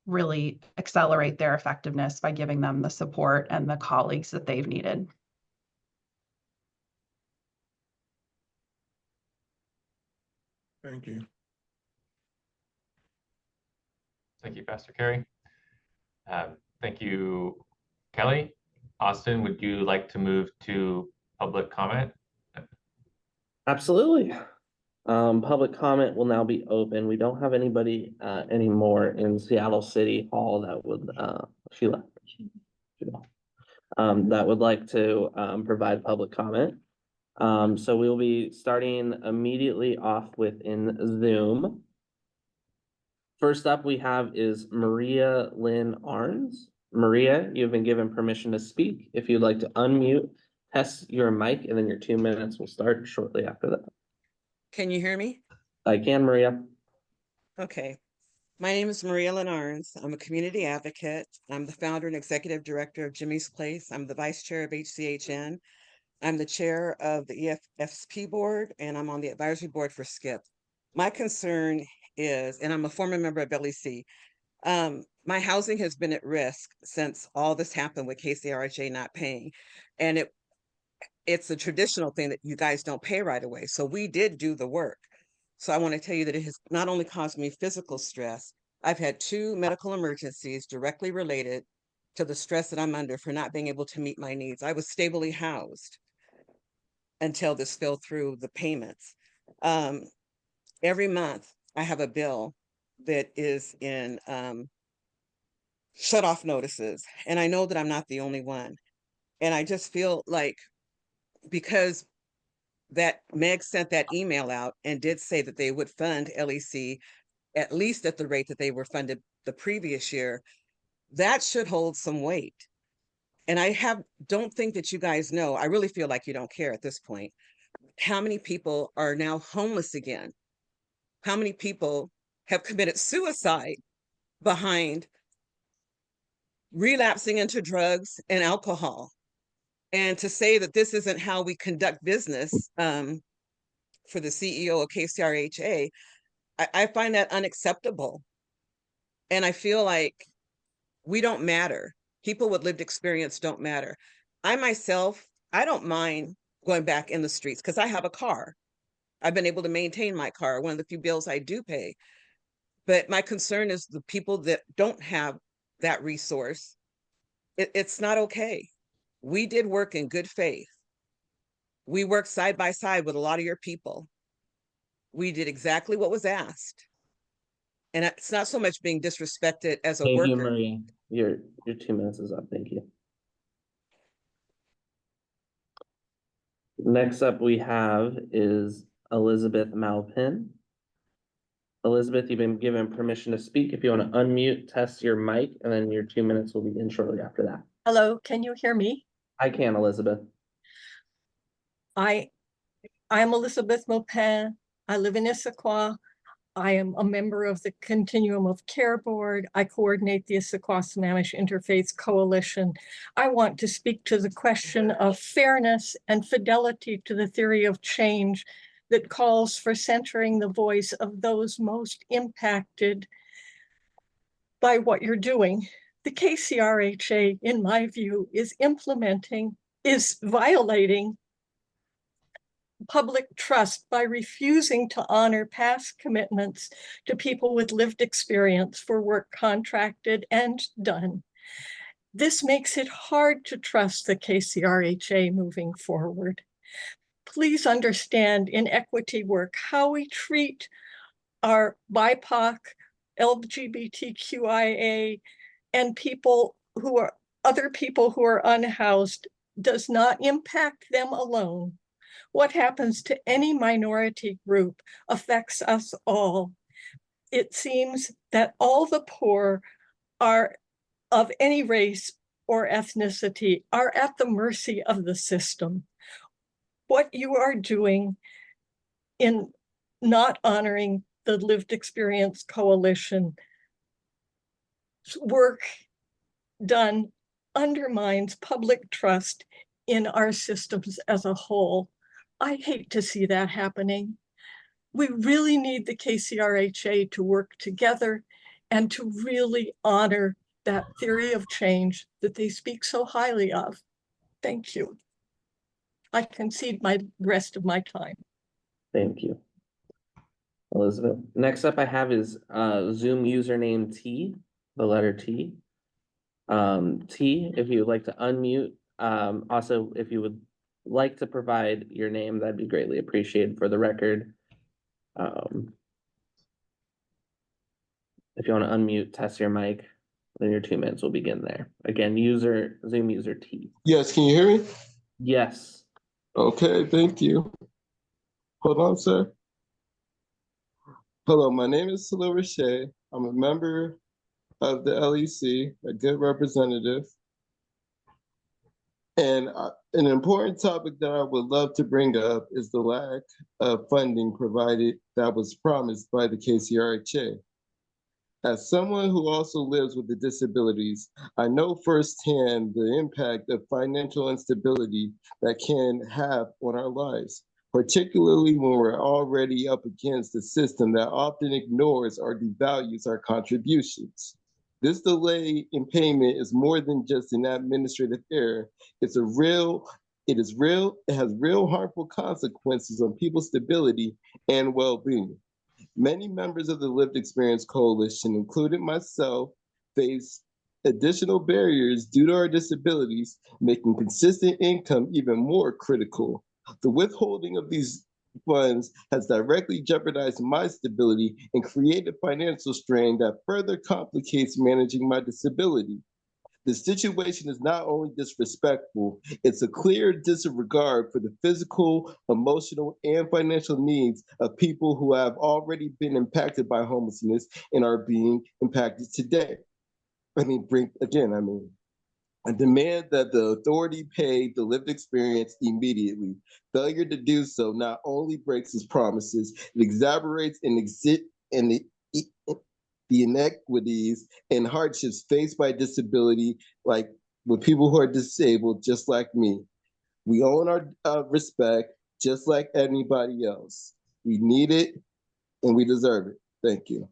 really accelerate their effectiveness by giving them the support and the colleagues that they've needed. Thank you. Thank you, Pastor Carey. Thank you, Kelly. Austin, would you like to move to public comment? Absolutely. Public comment will now be open. We don't have anybody anymore in Seattle City Hall that would Sheila. That would like to provide public comment. So we'll be starting immediately off within Zoom. First up we have is Maria Lynn Arns. Maria, you've been given permission to speak. If you'd like to unmute, test your mic, and then your 2 minutes will start shortly after that. Can you hear me? I can, Maria. Okay. My name is Maria Lenarns. I'm a community advocate. I'm the founder and executive director of Jimmy's Place. I'm the vice chair of HCHN. I'm the chair of the EFSP board, and I'm on the advisory board for SCIP. My concern is, and I'm a former member of LEC, my housing has been at risk since all this happened with KCRHA not paying. And it's a traditional thing that you guys don't pay right away. So we did do the work. So I want to tell you that it has not only caused me physical stress, I've had 2 medical emergencies directly related to the stress that I'm under for not being able to meet my needs. I was stably housed until this fell through the payments. Every month I have a bill that is in shut off notices. And I know that I'm not the only one. And I just feel like, because that Meg sent that email out and did say that they would fund LEC at least at the rate that they were funded the previous year, that should hold some weight. And I don't think that you guys know, I really feel like you don't care at this point, how many people are now homeless again? How many people have committed suicide behind relapsing into drugs and alcohol? And to say that this isn't how we conduct business for the CEO of KCRHA, I find that unacceptable. And I feel like we don't matter. People with lived experience don't matter. I myself, I don't mind going back in the streets because I have a car. I've been able to maintain my car, one of the few bills I do pay. But my concern is the people that don't have that resource. It's not okay. We did work in good faith. We worked side by side with a lot of your people. We did exactly what was asked. And it's not so much being disrespected as a Thank worker. you, Maria. Your 2 minutes is up. Thank you. Next up we have is Elizabeth Malpin. Elizabeth, you've been given permission to speak. If you want to unmute, test your mic, and then your 2 minutes will begin shortly after that. Hello, can you hear me? I can, Elizabeth. I'm Elizabeth Maupin. I live in Issaquah. I am a member of the Continuum of Care Board. I coordinate the Issaquah-Sammamish Interfaith Coalition. I want to speak to the question of fairness and fidelity to the theory of change that calls for centering the voice of those most impacted by what you're doing. The KCRHA, in my view, is violating public trust by refusing to honor past commitments to people with lived experience for work contracted and done. This makes it hard to trust the KCRHA moving forward. Please understand in equity work how we treat our BIPOC, LGBTQIA, and other people who are unhoused does not impact them alone. What happens to any minority group affects us all. It seems that all the poor are of any race or ethnicity are at the mercy of the system. What you are doing in not honoring the Lived Experience Coalition work done undermines public trust in our systems as a whole. I hate to see that happening. we really need the KCRHA to work together and to really honor that theory of change that they speak so highly of. Thank you. I concede my rest of my time. Thank you, Elizabeth. Next up I have is Zoom username T, the letter T. T, if you would like to unmute, also if you would like to provide your name, that'd be greatly appreciated for the record. If you want to unmute, test your mic, then your 2 minutes will begin there. Again, Zoom user T. Yes, can you hear me? Yes. Okay, thank you. Hold on, sir. Hello, my name is Salil Rashay. I'm a member of the LEC, a good representative. And an important topic that I would love to bring up is the lack of funding provided that was promised by the KCRHA. As someone who also lives with the disabilities, I know firsthand the impact of financial instability that can have on our lives, particularly when we're already up against a system that often ignores or devalues our contributions. This delay in payment is more than just an administrative error. It has real harmful consequences on people's stability and well-being. Many members of the Lived Experience Coalition, including myself, face additional barriers due to our disabilities, making consistent income even more critical. The withholding of these funds has directly jeopardized my stability and created financial strain that further complicates managing my disability. The situation is not only disrespectful, it's a clear disregard for the physical, emotional, and financial needs of people who have already been impacted by homelessness and are being impacted today. I demand that the authority pay the lived experience immediately. Failure to do so not only breaks its promises, it exacerbates the inequities and hardships faced by disability, like with people who are disabled, just like me. We own our respect, just like anybody else. We need it and we deserve it. Thank you.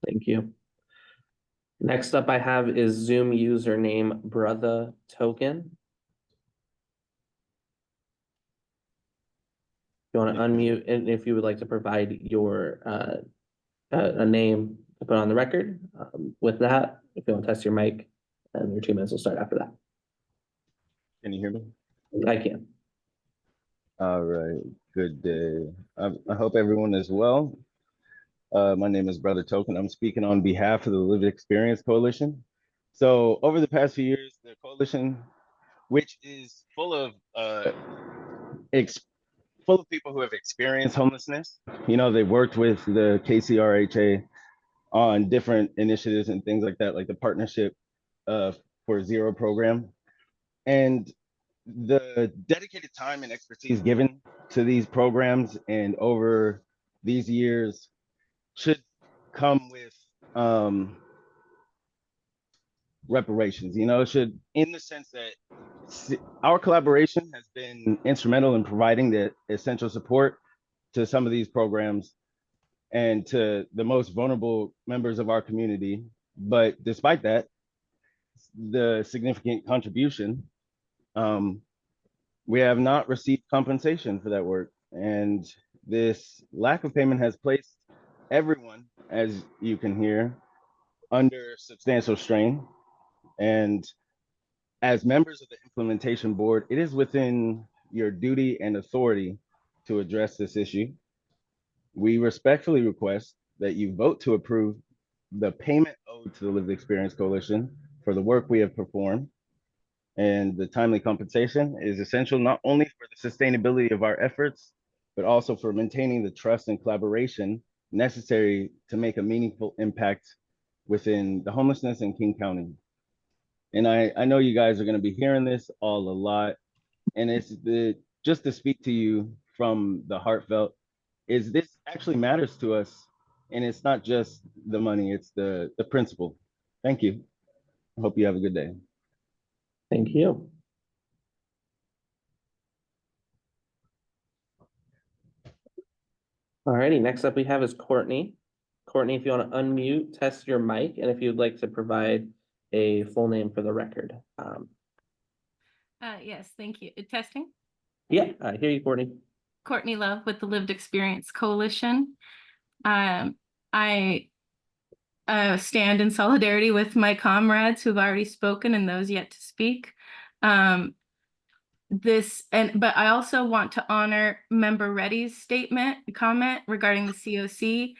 Thank you. Next up I have is Zoom username Brother Token. You want to unmute, and if you would like to provide your a name to put on the record. With that, if you want to test your mic, and your 2 minutes will start after that. Can you hear me? I can. All right. Good day. I hope everyone is well. My name is Brother Token. I'm speaking on behalf of the Lived Experience Coalition. So over the past few years, the coalition, which is full of people who have experienced homelessness, they worked with the KCRHA on different initiatives and things like that, like the Partnership for Zero program. And the dedicated time and expertise given to these programs and over these years should come with reparations. It should, in the sense that our collaboration has been instrumental in providing the essential support to some of these programs and to the most vulnerable members of our community. But despite that, the significant contribution, we have not received compensation for that work. And this lack of payment has placed everyone, as you can hear, under substantial strain. And as members of the implementation board, it is within your duty and authority to address this issue. We respectfully request that you vote to approve the payment owed to the Lived Experience Coalition for the work we have performed. And the timely compensation is essential not only for the sustainability of our efforts, but also for maintaining the trust and collaboration necessary to make a meaningful impact within the homelessness in King County. And I know you guys are going to be hearing this all a lot. And it's just to speak to you from the heartfelt, is this actually matters to us. And it's not just the money, it's the principle. Thank you. I hope you have a good day. Thank you. Alrighty, next up we have is Courtney. Courtney, if you want to unmute, test your mic, and if you'd like to provide a full name for the record. Yes, thank you. Testing. Yeah, I hear you, Courtney. Courtney Love with the Lived Experience Coalition. I stand in solidarity with my comrades who've already spoken and those yet to speak. But I also want to honor Member Reddy's comment regarding the COC.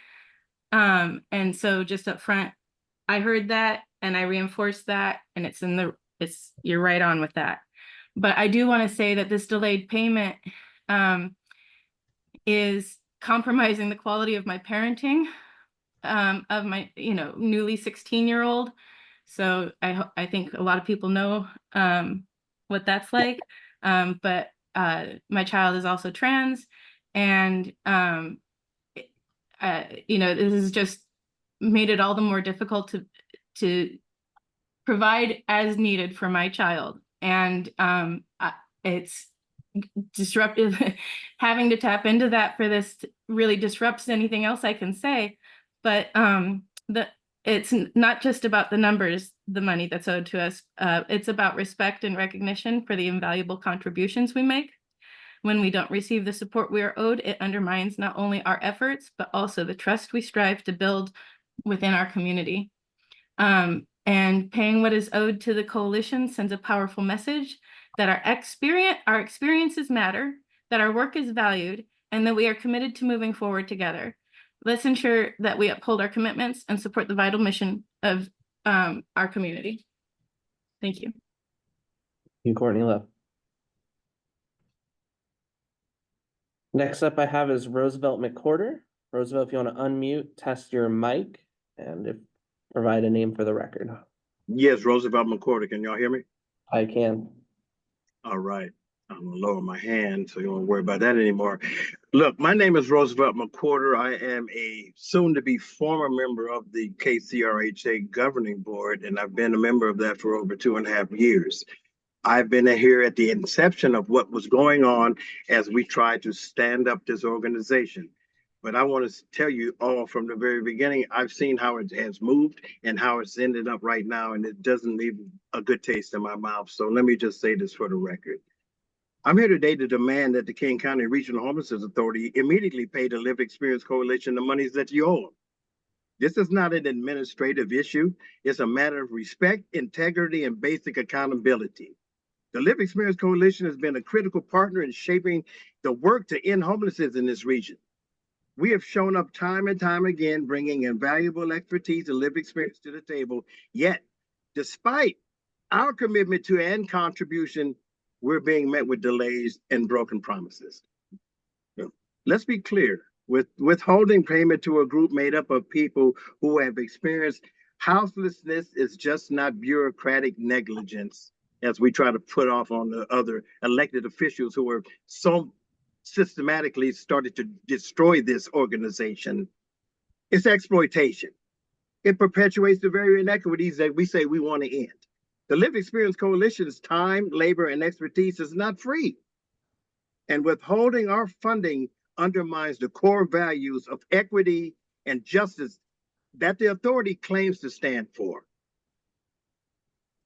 And so just up front, I heard that and I reinforced that, and you're right on with that. But I do want to say that this delayed payment is compromising the quality of my parenting of my newly 16-year-old. So I think a lot of people know what that's like. But my child is also trans, and this has just made it all the more difficult to provide as needed for my child. And it's disruptive. Having to tap into that for this really disrupts anything else I can say. But it's not just about the numbers, the money that's owed to us. It's about respect and recognition for the invaluable contributions we make. When we don't receive the support we are owed, it undermines not only our efforts, but also the trust we strive to build within our community. And paying what is owed to the coalition sends a powerful message that our experiences matter, that our work is valued, and that we are committed to moving forward together. Let's ensure that we uphold our commitments and support the vital mission of our community. Thank you. You, Courtney Love. Next up I have is Roosevelt McCorder. Roosevelt, if you want to unmute, test your mic, and provide a name for the record. Yes, Roosevelt McCorder. Can y'all hear me? I can. All right. I'm gonna lower my hand so you don't worry about that anymore. Look, my name is Roosevelt McCorder. I am a soon-to-be former member of the KCRHA governing board, and I've been a member of that for over 2.5 years. I've been here at the inception of what was going on as we tried to stand up this organization. But I want to tell you all from the very beginning, I've seen how it has moved and how it's ended up right now, and it doesn't leave a good taste in my mouth. So let me just say this for the record. I'm here today to demand that the King County Regional Homelessness Authority immediately pay the Lived Experience Coalition the monies that you owe them. This is not an administrative issue. It's a matter of respect, integrity, and basic accountability. The Lived Experience Coalition has been a critical partner in shaping the work to end homelessness in this region. We have shown up time and time again, bringing invaluable expertise and lived experience to the table. Yet, despite our commitment to and contribution, we're being met with delays and broken promises. Let's be clear, with withholding payment to a group made up of people who have experienced houselessness is just not bureaucratic negligence, as we try to put off on the other elected officials who are so systematically started to destroy this organization. It's exploitation. It perpetuates the very inequities that we say we want to end. The Lived Experience Coalition's time, labor, and expertise is not free. And withholding our funding undermines the core values of equity and justice that the authority claims to stand for.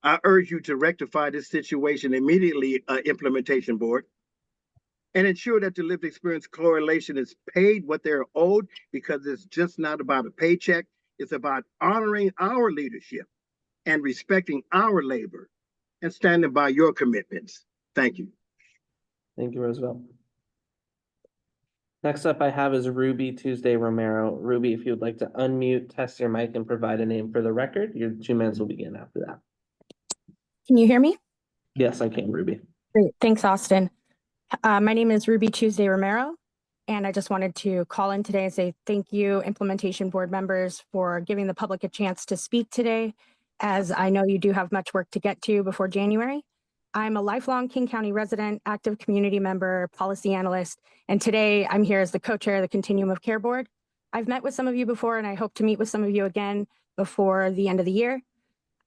I urge you to rectify this situation immediately, implementation board, and ensure that the Lived Experience Coalition is paid what they're owed, because it's just not about a paycheck. It's about honoring our leadership and respecting our labor and standing by your commitments. Thank you. Thank you, Roosevelt. Next up I have is Ruby Tuesday Romero. Ruby, if you would like to unmute, test your mic, and provide a name for the record, your 2 minutes will begin after that. Can you hear me? Yes, I can, Ruby. Great. Thanks, Austin. My name is Ruby Tuesday Romero, and I just wanted to call in today and say thank you, implementation board members, for giving the public a chance to speak today, as I know you do have much work to get to before January. I'm a lifelong King County resident, active community member, policy analyst, and today I'm here as the co-chair of the Continuum of Care Board. I've met with some of you before, and I hope to meet with some of you again before the end of the year.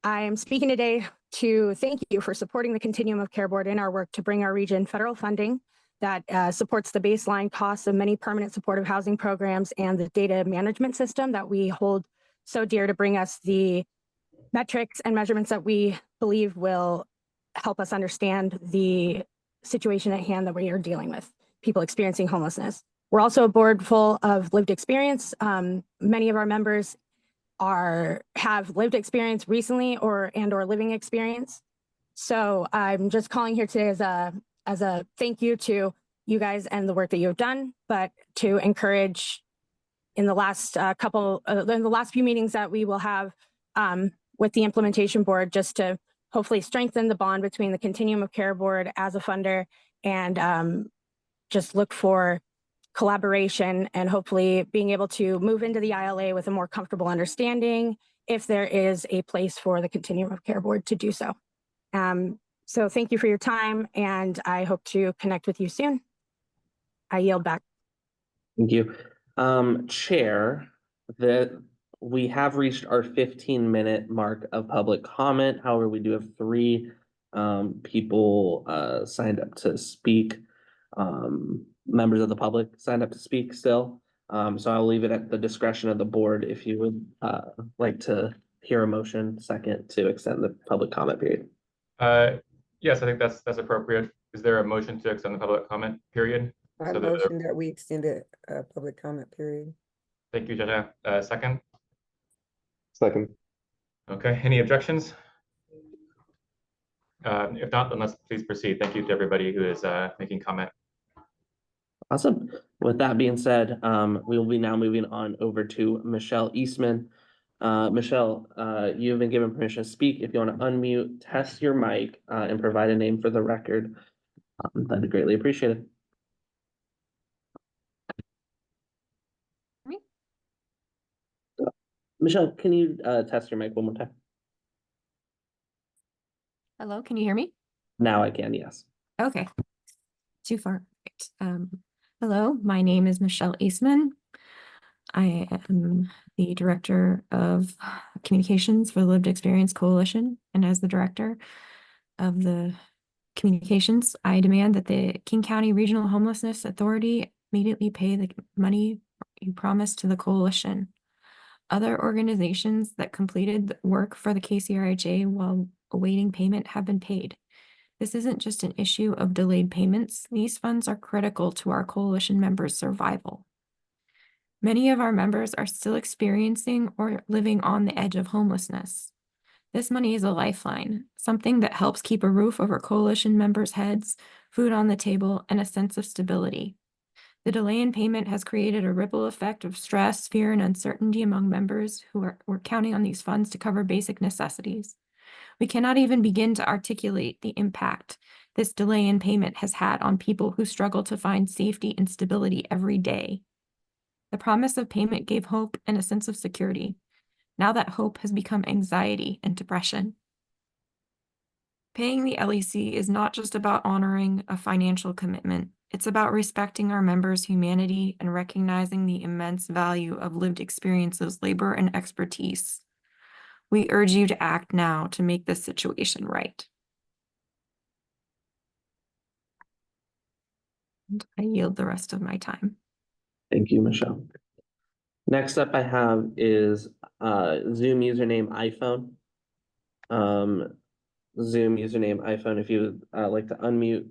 I am speaking today to thank you for supporting the Continuum of Care Board in our work to bring our region federal funding that supports the baseline costs of many permanent supportive housing programs and the data management system that we hold so dear to bring us the metrics and measurements that we believe will help us understand the situation at hand that we are dealing with, people experiencing homelessness. We're also a board full of lived experience. Many of our members have lived experience recently or living experience. So I'm just calling here today as a thank you to you guys and the work that you have done, but to encourage in the last in the last few meetings that we will have with the implementation board, just to hopefully strengthen the bond between the Continuum of Care Board as a funder and just look for collaboration and hopefully being able to move into the ILA with a more comfortable understanding if there is a place for the Continuum of Care Board to do so. So thank you for your time, and I hope to connect with you soon. I yield back. Thank you. Chair, we have reached our 15-minute mark of public comment. However, we do have 3 people signed up to speak. Members of the public signed up to speak still. So I'll leave it at the discretion of the board if you would like to hear a motion second to extend the public comment period. Yes, I think that's appropriate. Is there a motion to extend the public comment period? I motion that we extend the public comment period. Thank you, Jaja. Second? Second. Okay, any objections? If not, then let's please proceed. Thank you to everybody who is making comment. Awesome. With that being said, we will be now moving on over to Michelle Eastman. Michelle, you have been given permission to speak. If you want to unmute, test your mic, and provide a name for the record, that'd be greatly appreciated. Michelle, can you test your mic one more time? Hello, can you hear me? Now I can, yes. Okay. Too far. Right. Hello, my name is Michelle Eastman. I am the Director of Communications for the Lived Experience Coalition, and as the Director of the Communications, I demand that the King County Regional Homelessness Authority immediately pay the money you promised to the coalition. Other organizations that completed work for the KCRHA while awaiting payment have been paid. This isn't just an issue of delayed payments. These funds are critical to our coalition members' survival. Many of our members are still experiencing or living on the edge of homelessness. This money is a lifeline, something that helps keep a roof over coalition members' heads, food on the table, and a sense of stability. The delay in payment has created a ripple effect of stress, fear, and uncertainty among members who were counting on these funds to cover basic necessities. We cannot even begin to articulate the impact this delay in payment has had on people who struggle to find safety and stability every day. The promise of payment gave hope and a sense of security. Now that hope has become anxiety and depression. Paying the LEC is not just about honoring a financial commitment. It's about respecting our members' humanity and recognizing the immense value of lived experiences, labor, and expertise. We urge you to act now to make this situation right. And I yield the rest of my time. Thank you, Michelle. Next up I have is Zoom username iPhone. Zoom username iPhone, if you would like to unmute,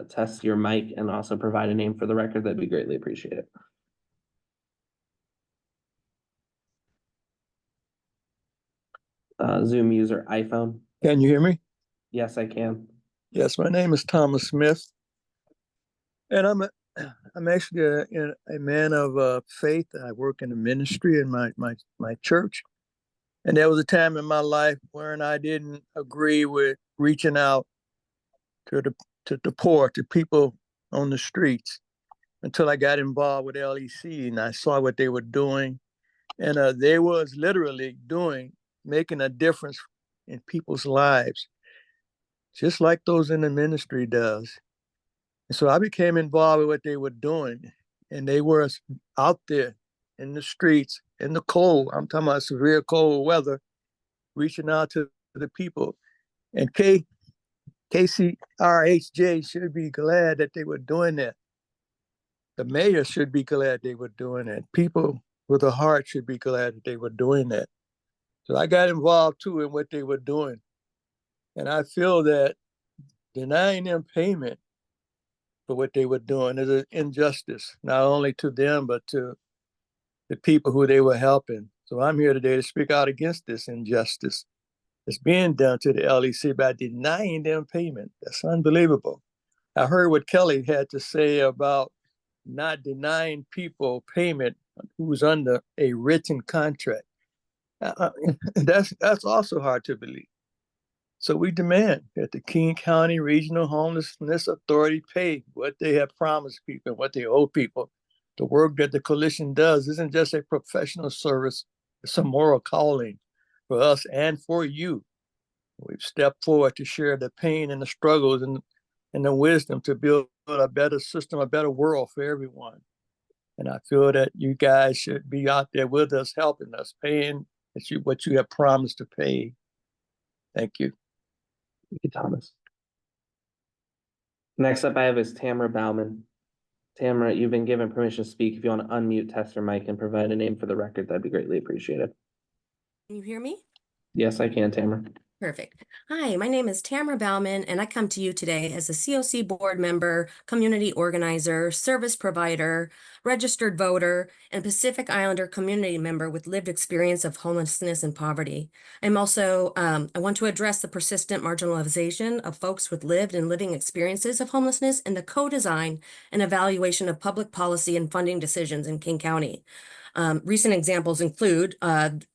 test your mic, and also provide a name for the record, that'd be greatly appreciated. Zoom user iPhone. Can you hear me? Yes, I can. Yes, my name is Thomas Smith, and I'm actually a man of faith. I work in the ministry in my church, and there was a time in my life when I didn't agree with reaching out to the poor, to people on the streets, until I got involved with LEC and I saw what they were doing, and they was literally making a difference in people's lives, just like those in the ministry does. And so I became involved with what they were doing, and they were out there in the streets, in the cold, I'm talking about severe cold weather, reaching out to the people. And KCRHJ should be glad that they were doing that, the mayor should be glad they were doing it. People with a heart should be glad that they were doing that. So I got involved too in what they were doing. And I feel that denying them payment for what they were doing is an injustice, not only to them, but to the people who they were helping. So I'm here today to speak out against this injustice that's being done to the LEC by denying them payment. That's unbelievable. I heard what Kelly had to say about not denying people payment who's under a written contract. That's also hard to believe. So we demand that the King County Regional Homelessness Authority pay what they have promised people, what they owe people. The work that the coalition does isn't just a professional service, it's a moral calling for us and for you. We've stepped forward to share the pain and the struggles and the wisdom to build a better system, a better world for everyone. And I feel that you guys should be out there with us, helping us, paying what you have promised to pay. Thank you. Thank you, Thomas. Next up I have is Tamara Bauman. Tamara, you've been given permission to speak. If you want to unmute, test your mic, and provide a name for the record, that'd be greatly appreciated. Can you hear me? Yes, I can, Tamara. Perfect. Hi, my name is Tamara Bauman, and I come to you today as a COC board member, community organizer, service provider, registered voter, and Pacific Islander community member with lived experience of homelessness and poverty. I'm also, I want to address the persistent marginalization of folks with lived and living experiences of homelessness and the co-design and evaluation of public policy and funding decisions in King County. Recent examples include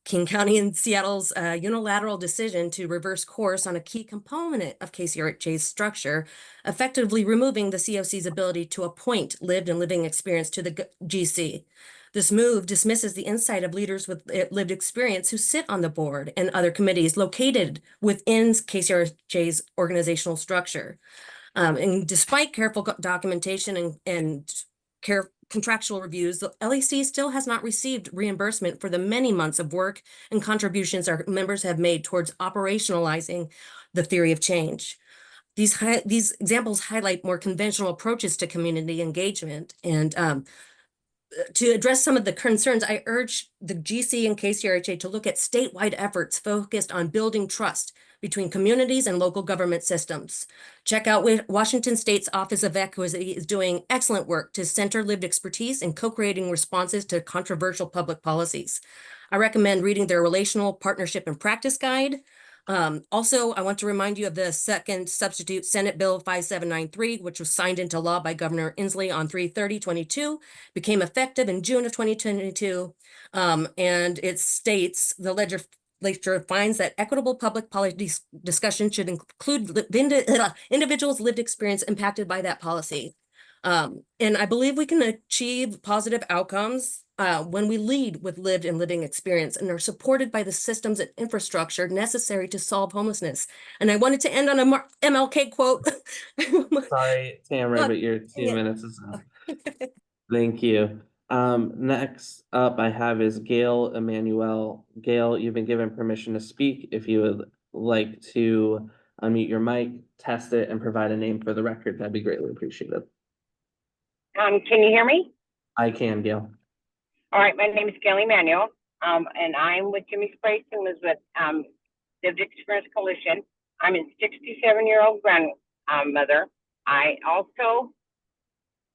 King County and Seattle's unilateral decision to reverse course on a key component of KCRHA's structure, effectively removing the COC's ability to appoint lived and living experience to the GC. This move dismisses the insight of leaders with lived experience who sit on the board and other committees located within KCRHA's organizational structure. And despite careful documentation and contractual reviews, the LEC still has not received reimbursement for the many months of work and contributions our members have made towards operationalizing the theory of change. These examples highlight more conventional approaches to community engagement. And to address some of the concerns, I urge the GC and KCRHA to look at statewide efforts focused on building trust between communities and local government systems. Check out Washington State's Office of Equity is doing excellent work to center lived expertise and co-creating responses to controversial public policies. I recommend reading their Relational Partnership and Practice Guide. Also, I want to remind you of the second substitute Senate Bill 5793, which was signed into law by Governor Inslee on 3/30/22, became effective in June of 2022, and it states the legislature finds that equitable public policy discussion should include individuals' lived experience impacted by that policy. And I believe we can achieve positive outcomes when we lead with lived and living experience and are supported by the systems and infrastructure necessary to solve homelessness. And I wanted to end on a MLK quote. Sorry, Tamara, but your 2 minutes is up. Thank you. Next up I have is Gail Emanuel. Gail, you've been given permission to speak. If you would like to unmute your mic, test it, and provide a name for the record, that'd be greatly appreciated. Can you hear me? I can, Gail. All right, my name is Gail Emanuel, and I'm with Jimmy's Place and was with Lived Experience Coalition. I'm a 67-year-old grandmother. I also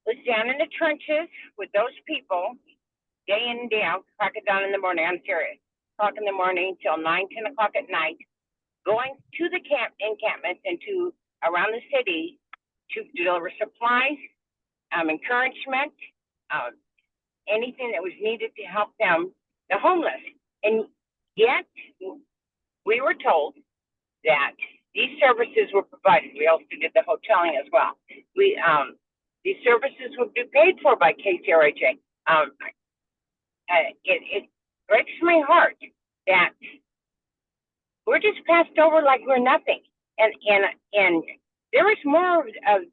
was down in the trenches with those people day in and day out, crack it down in the morning. I'm serious. o'clock in the morning till 9, 10 o'clock at night, going to the encampments and to around the city to deliver supplies, encouragement, anything that was needed to help them, the homeless. And yet we were told that these services were provided. We also did the hoteling as well. These services would be paid for by KCRHA. It breaks my heart that we're just passed over like we're nothing. And there was more of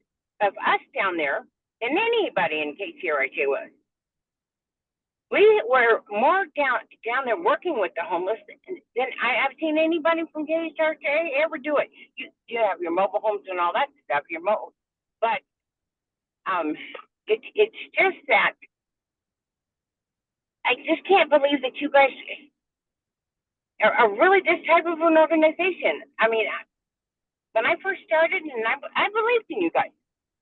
us down there than anybody in KCRHA was. We were more down there working with the homeless than I've seen anybody from KCRHA ever do it. You have your mobile homes and all that stuff, but It's just that I just can't believe that you guys are really this type of an organization. I mean, when I first started, and I believed in you guys.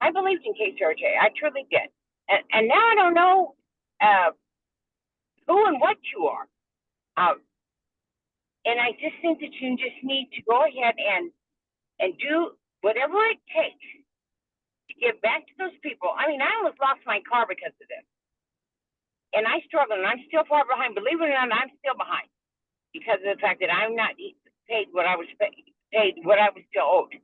I believed in KCRJ. I truly did. And now I don't know who and what you are. And I just think that you just need to go ahead and do whatever it takes to give back to those people. I mean, I almost lost my car because of this. And I struggle, and I'm still far behind. Believe it or not, I'm still behind because of the fact that I'm not paid what I was paid what I was still owed.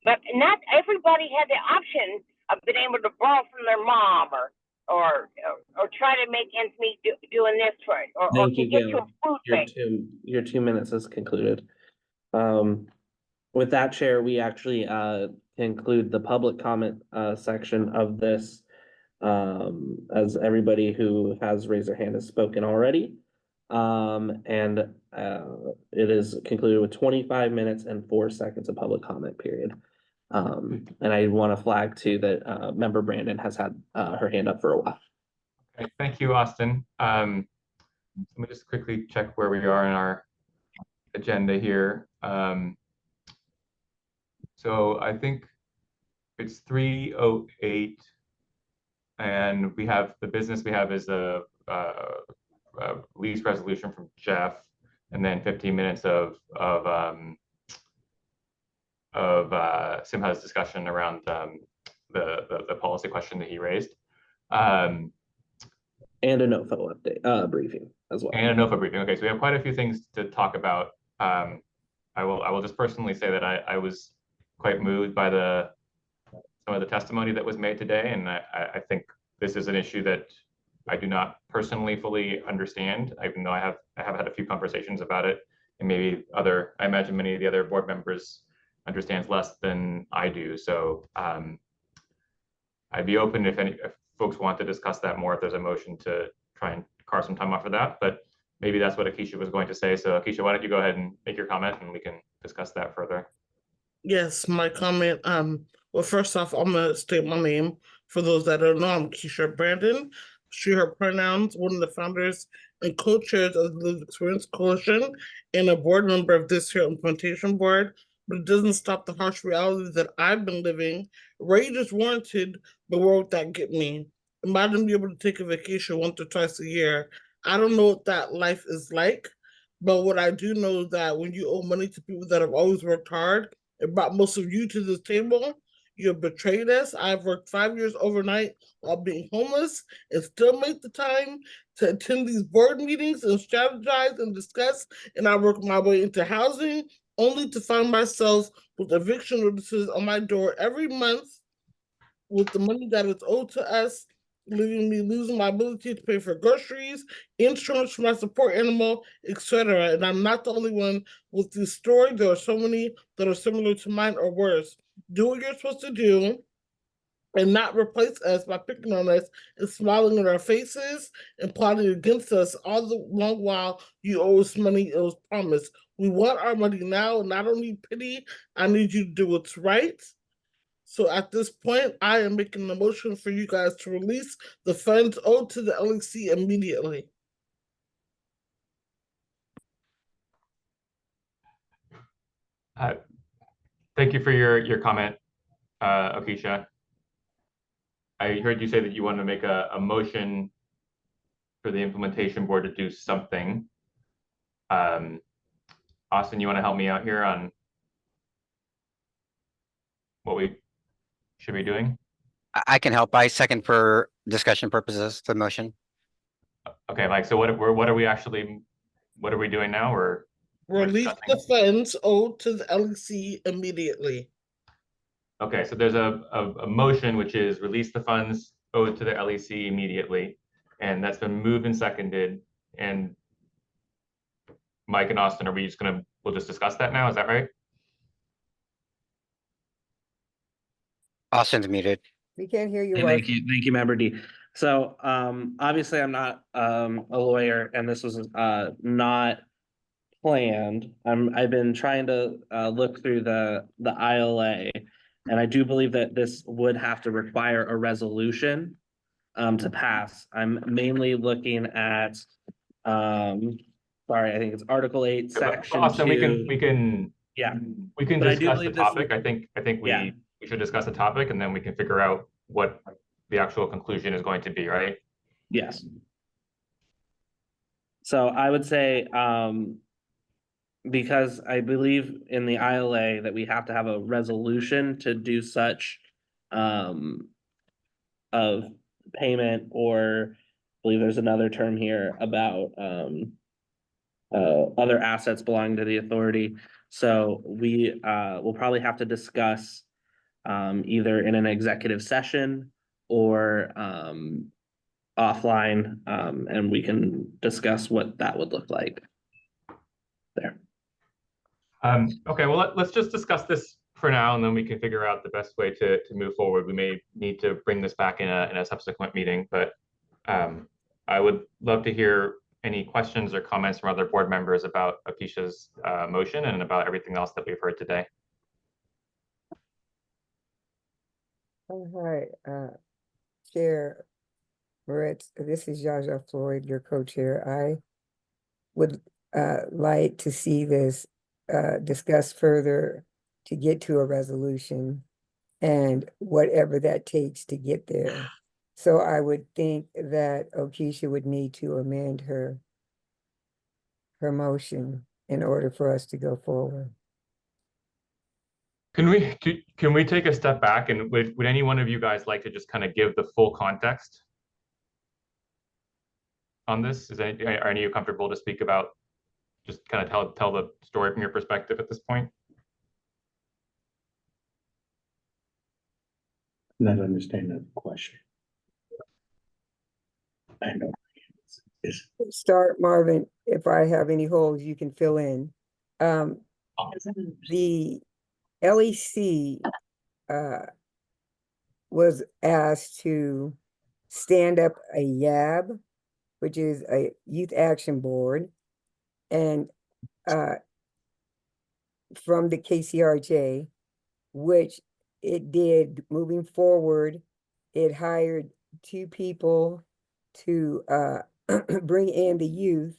But not everybody had the option of being able to borrow from their mom or try to make ends meet doing this for it, or Thank to you, get to Gail. a food bank. Your 2 minutes is concluded. With that, Chair, we actually conclude the public comment section of this, as everybody who has raised their hand has spoken already. And it is concluded with 25 minutes and 4 seconds of public comment period. And I want to flag too that member Brandon has had her hand up for a while. Okay, thank you, Austin. Let me just quickly check where we are in our agenda here. So I think it's 3:08, and we have the business we have is a lease resolution from Jeff, and then 15 minutes of Simha's discussion around the policy question that he raised. And a NOFO update briefing as well. And a NOFO briefing. Okay, so we have quite a few things to talk about. I will just personally say that I was quite moved by some of the testimony that was made today, and I think this is an issue that I do not personally fully understand, even though I have had a few conversations about it, and maybe I imagine many of the other board members understands less than I do. So I'd be open if folks want to discuss that more, if there's a motion to try and carve some time off of that, but maybe that's what Akeisha was going to say. So Akeisha, why don't you go ahead and make your comment and we can discuss that further. Yes, my comment. Well, first off, I'm gonna state my name for those that don't know. I'm Keisha Brandon. She, her pronouns. One of the founders and co-chairs of the Lived Experience Coalition, and a board member of this here implementation board. But it doesn't stop the harsh realities that I've been living. Rage is warranted, but where would that get me? Imagine being able to take a vacation once or twice a year. I don't know what that life is like, but what I do know is that when you owe money to people that have always worked hard, it brought most of you to this table. You have betrayed us. I've worked 5 years overnight while being homeless and still make the time to attend these board meetings and strategize and discuss. And I work my way into housing only to find myself with eviction notices on my door every month with the money that is owed to us, leaving me losing my ability to pay for groceries, insurance for my support animal, etc. And I'm not the only one with this story. There are so many that are similar to mine or worse. Do what you're supposed to do and not replace us by picking on us and smiling in our faces and plotting against us all the long while you owe us money it was promised. We want our money now, and I don't need pity. I need you to do what's right. So at this point, I am making a motion for you guys to release the funds owed to the LEC immediately. Thank you for your comment, Akeisha. I heard you say that you want to make a motion for the implementation board to do something. Austin, you want to help me out here on what we should be doing? I can help. I second for discussion purposes, the motion. Okay, Mike, so what are we doing now, or Release the funds owed to the LEC immediately. Okay, so there's a motion which is release the funds owed to the LEC immediately, and that's been moved and seconded. And Mike and Austin, we'll just discuss that now? Is that right? Austin's muted. We can't hear you. Thank you, Member D. So obviously I'm not a lawyer, and this was not planned. I've been trying to look through the ILA, And I do believe that this would have to require a resolution to pass. I'm mainly looking at, sorry, I think it's Article 8, Section Austin, 2. we can Yeah, we can but I do discuss the believe this topic. would- I think yeah. we should discuss the topic and then we can figure out what the actual conclusion is going to be, right? Yes. So I would say, because I believe in the ILA that we have to have a resolution to do such, of payment, or I believe there's another term here about, other assets belonging to the authority. So we, will probably have to discuss, either in an executive session or, offline, and we can discuss what that would look like there. Okay, well, let's just discuss this for now, and then we can figure out the best way to move forward. We may need to bring this back in a subsequent meeting, but I would love to hear any questions or comments from other board members about Akeisha's motion and about everything else that we've heard today. All right, Chair Moritz, this is Jaja Floyd, your co-chair. I would like to see this discussed further to get to a resolution and whatever that takes to get there. So I would think that Akeisha would need to amend her motion in order for us to go forward. Can we take a step back, and would any one of you guys like to just kind of give the full context on this? Are any of you comfortable to speak about, just kind of tell the story from your perspective at this point? Not understanding the question. I know. Start, Marvin. If I have any holes, you can fill in. The LEC was asked to stand up a YAB, which is a Youth Action Board, and from the KCRJ, which it did. Moving forward, it hired 2 people to bring in the youth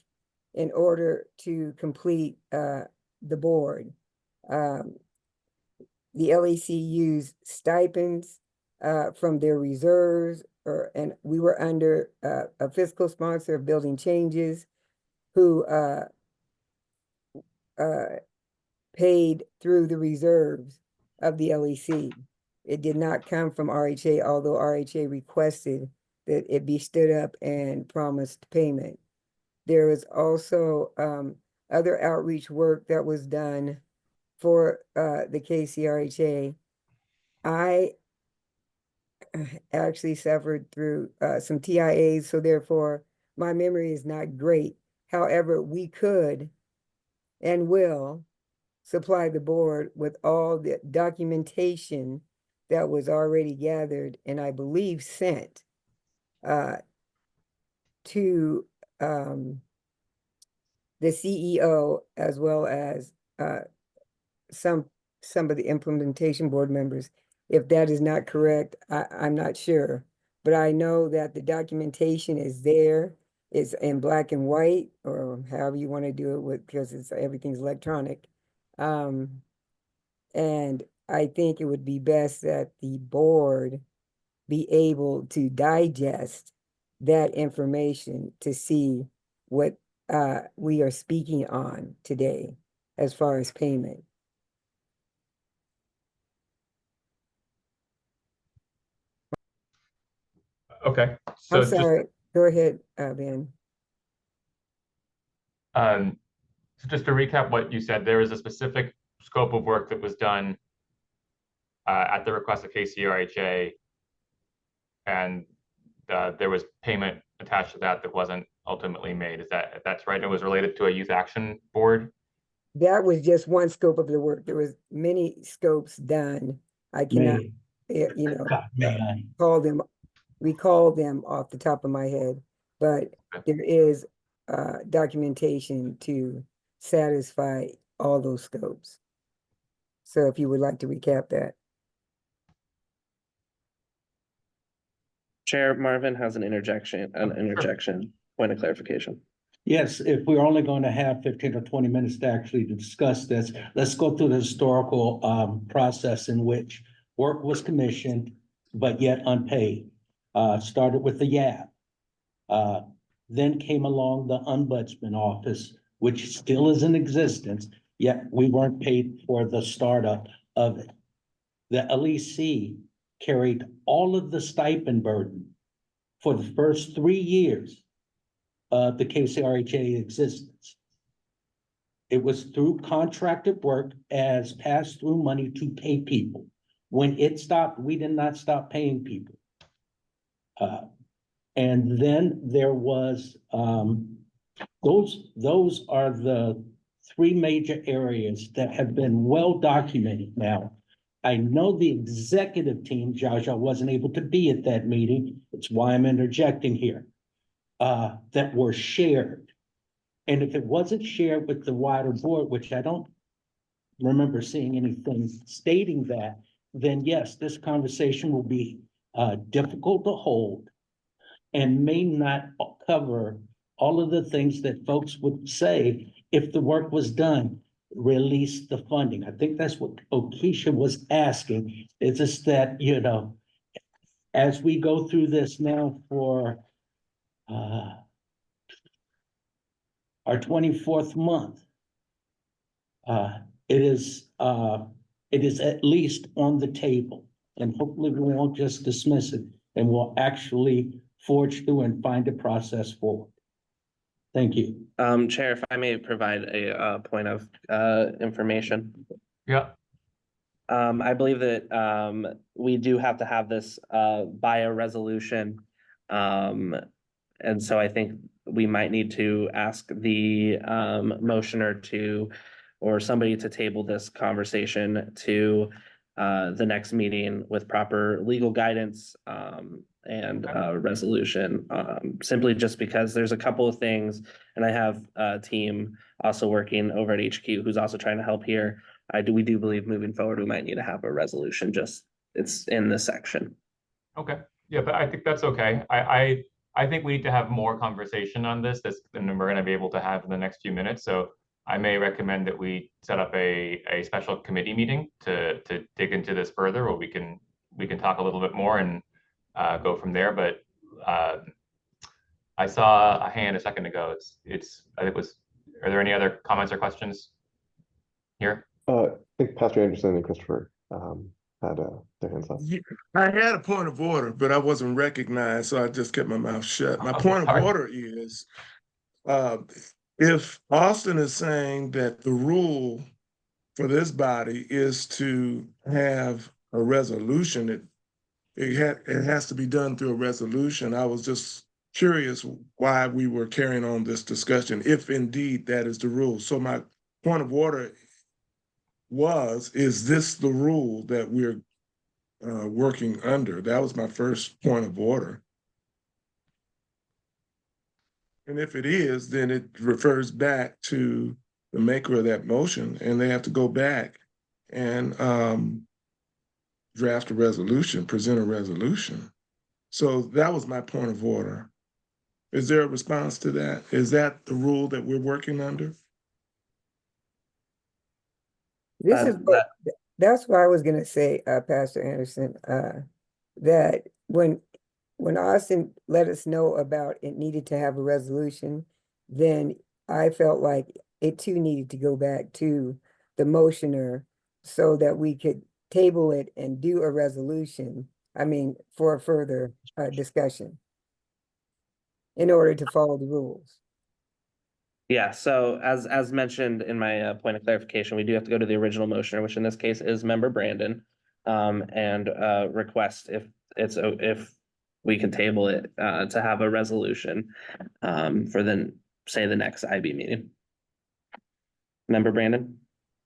in order to complete the board. The LEC used stipends from their reserves, and we were under a fiscal sponsor of Building Changes, who paid through the reserves of the LEC. It did not come from RHA, although RHA requested that it be stood up and promised payment. There was also other outreach work that was done for the KCRHA. I actually suffered through some TIAs, so therefore my memory is not great. However, we could and will supply the board with all the documentation that was already gathered and I believe sent to the CEO, as well as some of the implementation board members. If that is not correct, I'm not sure, but I know that the documentation is there. It's in black and white, or however you want to do it with, because everything's electronic. And I think it would be best that the board be able to digest that information to see what we are speaking on today as far as payment. Okay, so I'm sorry, go ahead, Ben. So just to recap what you said, there is a specific scope of work that was done at the request of KCRHA, and there was payment attached to that wasn't ultimately made. That's right? It was related to a youth action board? That was just one scope of the work. There was many scopes done. I cannot, recall them off the top of my head, but there is documentation to satisfy all those scopes. So if you would like to recap that. Chair Marvin has an interjection, point of clarification. Yes, if we're only going to have 15 or 20 minutes to actually discuss this, let's go through the historical process in which work was commissioned, but yet unpaid. Started with the YAB. Then came along the Ombudsman Office, which still is in existence, yet we weren't paid for the startup of it. The LEC carried all of the stipend burden for the first 3 years of the KCRHA existence. It was through contracted work as pass-through money to pay people. When it stopped, we did not stop paying people. And then there was, those are the 3 major areas that have been well documented now. I know the executive team, Jaja, wasn't able to be at that meeting. It's why I'm interjecting here. That were shared. And if it wasn't shared with the wider board, which I don't remember seeing anything stating that, then yes, this conversation will be difficult to hold and may not cover all of the things that folks would say if the work was done, release the funding. I think that's what Okisha was asking. It's just that, you know, as we go through this now for our 24th month, it is at least on the table, and hopefully we won't just dismiss it, and we'll actually forge through and find a process forward. Thank you. Chair, if I may provide a point of information. Yeah. I believe that we do have to have this by a resolution. And so I think we might need to ask the motioner to, or somebody to table this conversation to the next meeting with proper legal guidance and resolution, simply just because there's a couple of things, and I have a team also working over at HQ who's also trying to help here. We do believe moving forward, we might need to have a resolution, just it's in this section. Okay, yeah, but I think that's okay. I think we need to have more conversation on this than we're going to be able to have in the next few minutes. So I may recommend that we set up a special committee meeting to dig into this further, where we can talk a little bit more and go from there. But I saw a hand a second ago. Are there any other comments or questions here? I think Pastor Anderson and Christopher had their hands up. Yeah, I had a point of order, but I wasn't recognized, so I just kept my mouth shut. My Oh, point sorry. of order is, if Austin is saying that the rule for this body is to have a resolution, it has to be done through a resolution. I was just curious why we were carrying on this discussion, if indeed that is the rule. So my point of order is this the rule that we're working under? That was my first point of order. And if it is, then it refers back to the maker of that motion, and they have to go back and draft a resolution, present a resolution. So that was my point of order. Is there a response to that? Is that the rule that we're working under? That's what I was gonna say, Pastor Anderson, that when Austin let us know about it needed to have a resolution, then I felt like it too needed to go back to the motioner so that we could table it and do a resolution, I mean, for a further discussion in order to follow the rules. Yeah, so as mentioned in my point of clarification, we do have to go to the original motioner, which in this case is member Brandon, and request if we can table it to have a resolution for the next IB meeting. Member Brandon?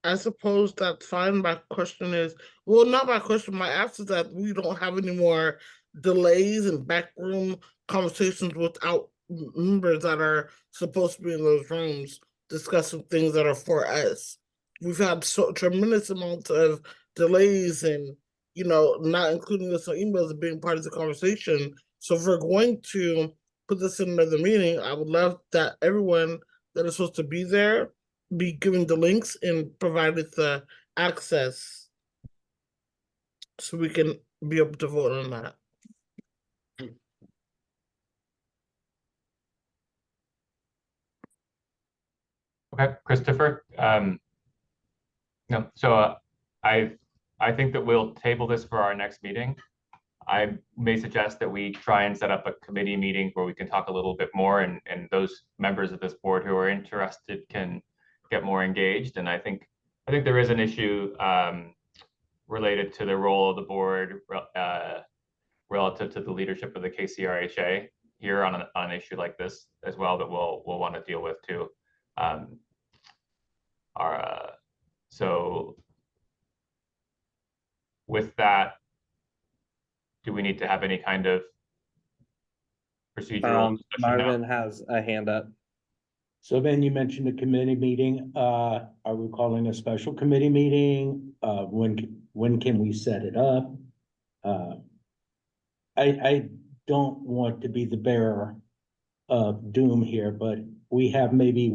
I suppose that's fine. My question is, well, not my question, my ask is that we don't have any more delays and backroom conversations without members that are supposed to be in those rooms discussing things that are for us. We've had so tremendous amounts of delays and, not including us on emails and being part of the conversation So if we're going to put this in another meeting, I would love that everyone that is supposed to be there be given the links and provided the access so we can be able to vote on that. Okay, Christopher. No, so I think that we'll table this for our next meeting. I may suggest that we try and set up a committee meeting where we can talk a little bit more, and those members of this board who are interested can get more engaged. And I think there is an issue related to the role of the board relative to the leadership of the KCRHA here on an issue like this as well that we'll want to deal with too. So with that, do we need to have any kind of procedural discussion now? Marvin has a hand up. So then you mentioned a committee meeting. Are we calling a special committee meeting? When can we set it up? I don't want to be the bearer of doom here, but we have maybe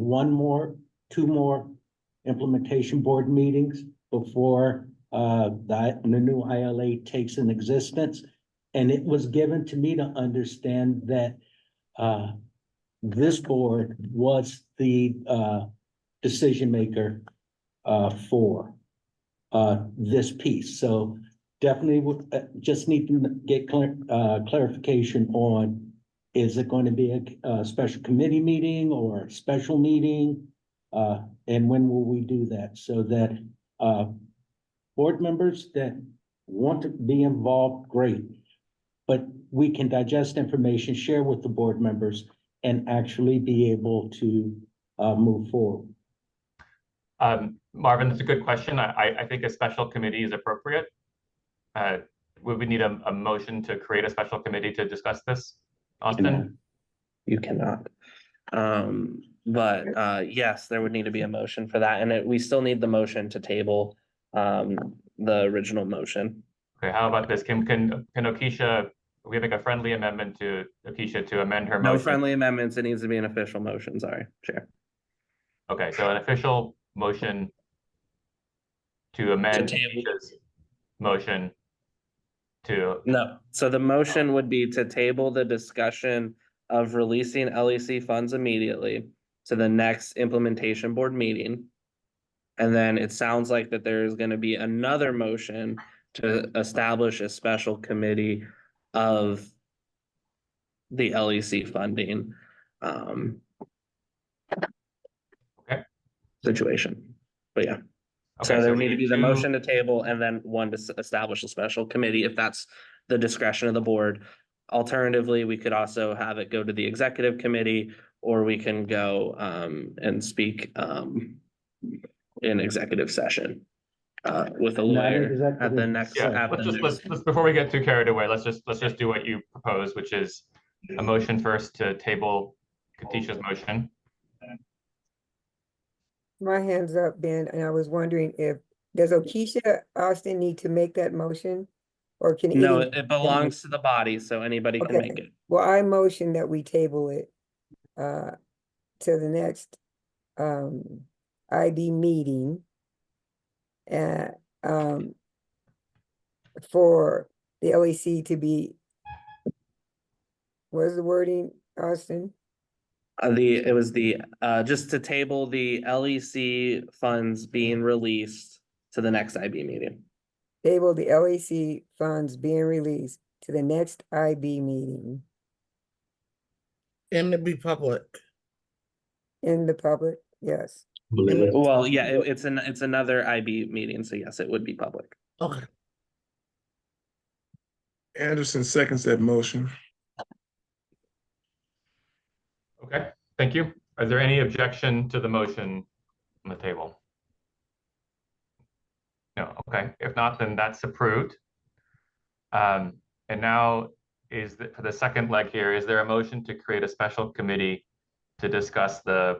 two more implementation board meetings before the new ILA takes in existence. And it was given to me to understand that this board was the decision maker for this piece. So definitely just need to get clarification on, is it going to be a special committee meeting or a special meeting? And when will we do that so that board members that want to be involved, great. But we can digest information, share with the board members, and actually be able to move forward. Marvin, that's a good question. I think a special committee is appropriate. Would we need a motion to create a special committee to discuss this, Austin? You cannot. But yes, there would need to be a motion for that, and we still need the motion to table the original motion. Okay, how about this? Can Okisha, we make a friendly amendment to Okisha to amend her motion? No friendly amendments. It needs to be an official motion. Sorry, Chair. Okay, so an official motion to amend Okisha's motion to. No, so the motion would be to table the discussion of releasing LEC funds immediately to the next implementation board meeting. And then it sounds like that there is going to be another motion to establish a special committee of the LEC funding situation. But yeah. Okay, So there so would we need to be need the two- motion to table and then one to establish a special committee if that's the discretion of the board. Alternatively, we could also have it go to the executive committee, or we can go and speak in executive session with a lawyer at the next. Yeah, let's before we get too carried away, let's just do what you propose, which is a motion first to table Katisha's motion. My hand's up, Ben, and I was wondering does Okisha Austin need to make that motion? Or can No, any- it belongs to the body, so anybody can make it. Well, I motion that we table it to the next IB meeting for the LEC to be, what is the wording, Austin? It was just to table the LEC funds being released to the next IB meeting. Table the LEC funds being released to the next IB meeting. And it be public. In the public, yes. Well, yeah, it's another IB meeting, so yes, it would be public. Okay. Anderson seconds that motion. Okay, thank you. Is there any objection to the motion on the table? No, okay. If not, then that's approved. And now for the second leg here, is there a motion to create a special committee to discuss the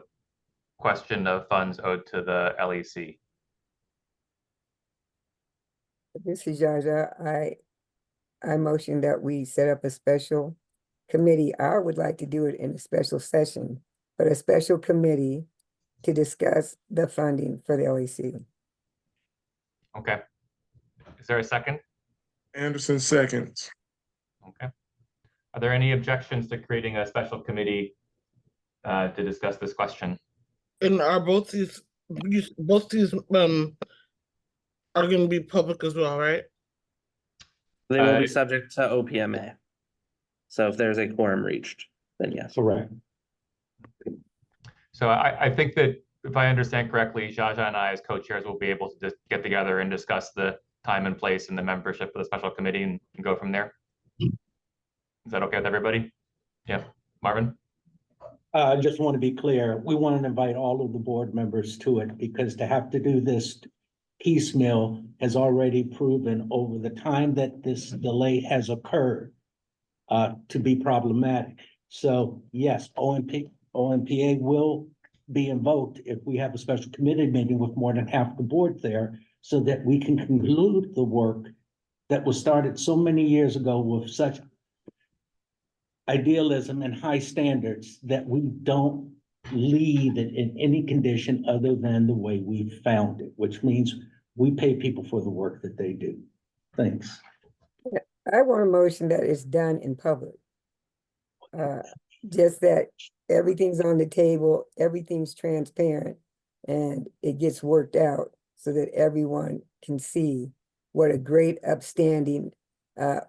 question of funds owed to the LEC? This is Jaja. I motion that we set up a special committee, I would like to do it in a special session, but a special committee to discuss the funding for the LEC. Okay. Is there a second? Anderson seconds. Okay. Are there any objections to creating a special committee to discuss this question? And are both these are going to be public as well, right? They will be subject to OPMA. So if there's a quorum reached, then yes. Correct. So I think that if I understand correctly, Jaja and I as co-chairs will be able to just get together and discuss the time and place and the membership of the special committee and go from there. Is that okay with everybody? Yeah, Marvin? I just want to be clear, we want to invite all of the board members to it because to have to do this piecemeal has already proven over the time that this delay has occurred to be problematic. So yes, OMPA will be invoked if we have a special committee meeting with more than half the board there so that we can conclude the work that was started so many years ago with such idealism and high standards that we don't leave it in any condition other than the way we found it, which means we pay people for the work that they do. Thanks. I want a motion that is done in public. Just that everything's on the table, everything's transparent, and it gets worked out so that everyone can see what a great upstanding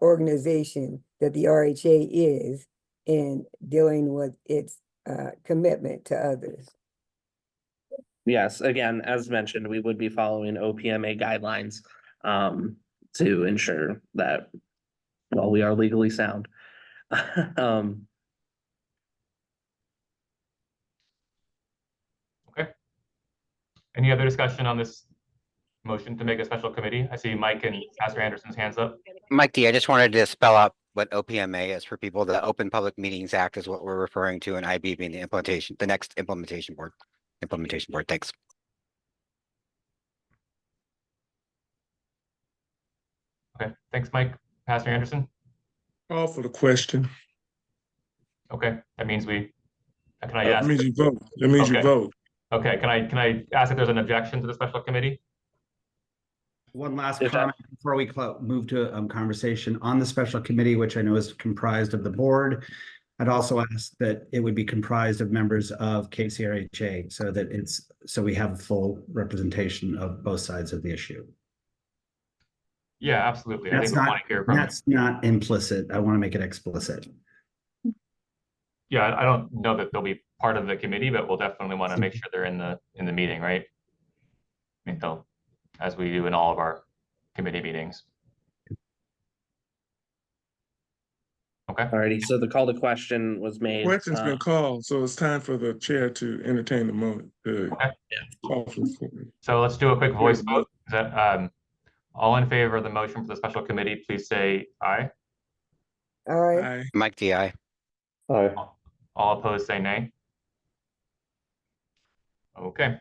organization that the RHA is in dealing with its commitment to others. Yes, again, as mentioned, we would be following OPMA guidelines to ensure that, well, we are legally sound. Okay. Any other discussion on this motion to make a special committee? I see Mike and Pastor Anderson's hands up. Mike D, I just wanted to spell out what OPMA is for people. The Open Public Meetings Act is what we're referring to, and IB being the implementation, the next implementation board. Thanks. Okay, thanks, Mike. Pastor Anderson? Call for the question. Okay, that means can I That ask? means you vote. That means you vote. Okay, can I ask if there's an objection to the special committee? One last comment before we move to conversation on the special committee, which I know is comprised of the board. I'd also ask that it would be comprised of members of KCRHA so that we have a full representation of both sides of the issue. Yeah, absolutely. That's I think we want to hear from. That's not implicit. I want to make it explicit. Yeah, I don't know that they'll be part of the committee, but we'll definitely want to make sure they're in the meeting, right? I mean, as we do in all of our committee meetings. Okay. Alrighty, so the call to question was made. Question's been called, so it's time for the chair to entertain the moment. So let's do a quick voice vote. Is that all in favor of the motion for the special committee, please say aye. Aye. Mike D, aye. Aye. All opposed say nay. Okay.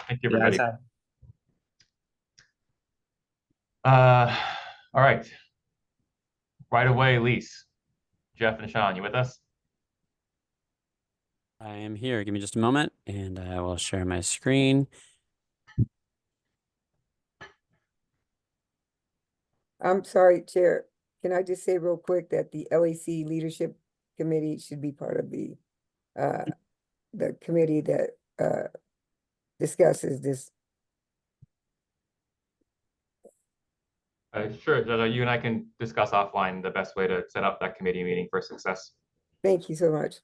Thank you, everybody. All right. Right away, lease. Jeff and Sean, you with us? I am here. Give me just a moment and I will share my screen. I'm sorry, Chair. Can I just say real quick that the LEC Leadership Committee should be part of the committee that discusses this? Sure, Jaja, you and I can discuss offline the best way to set up that committee meeting for success. Thank you so much.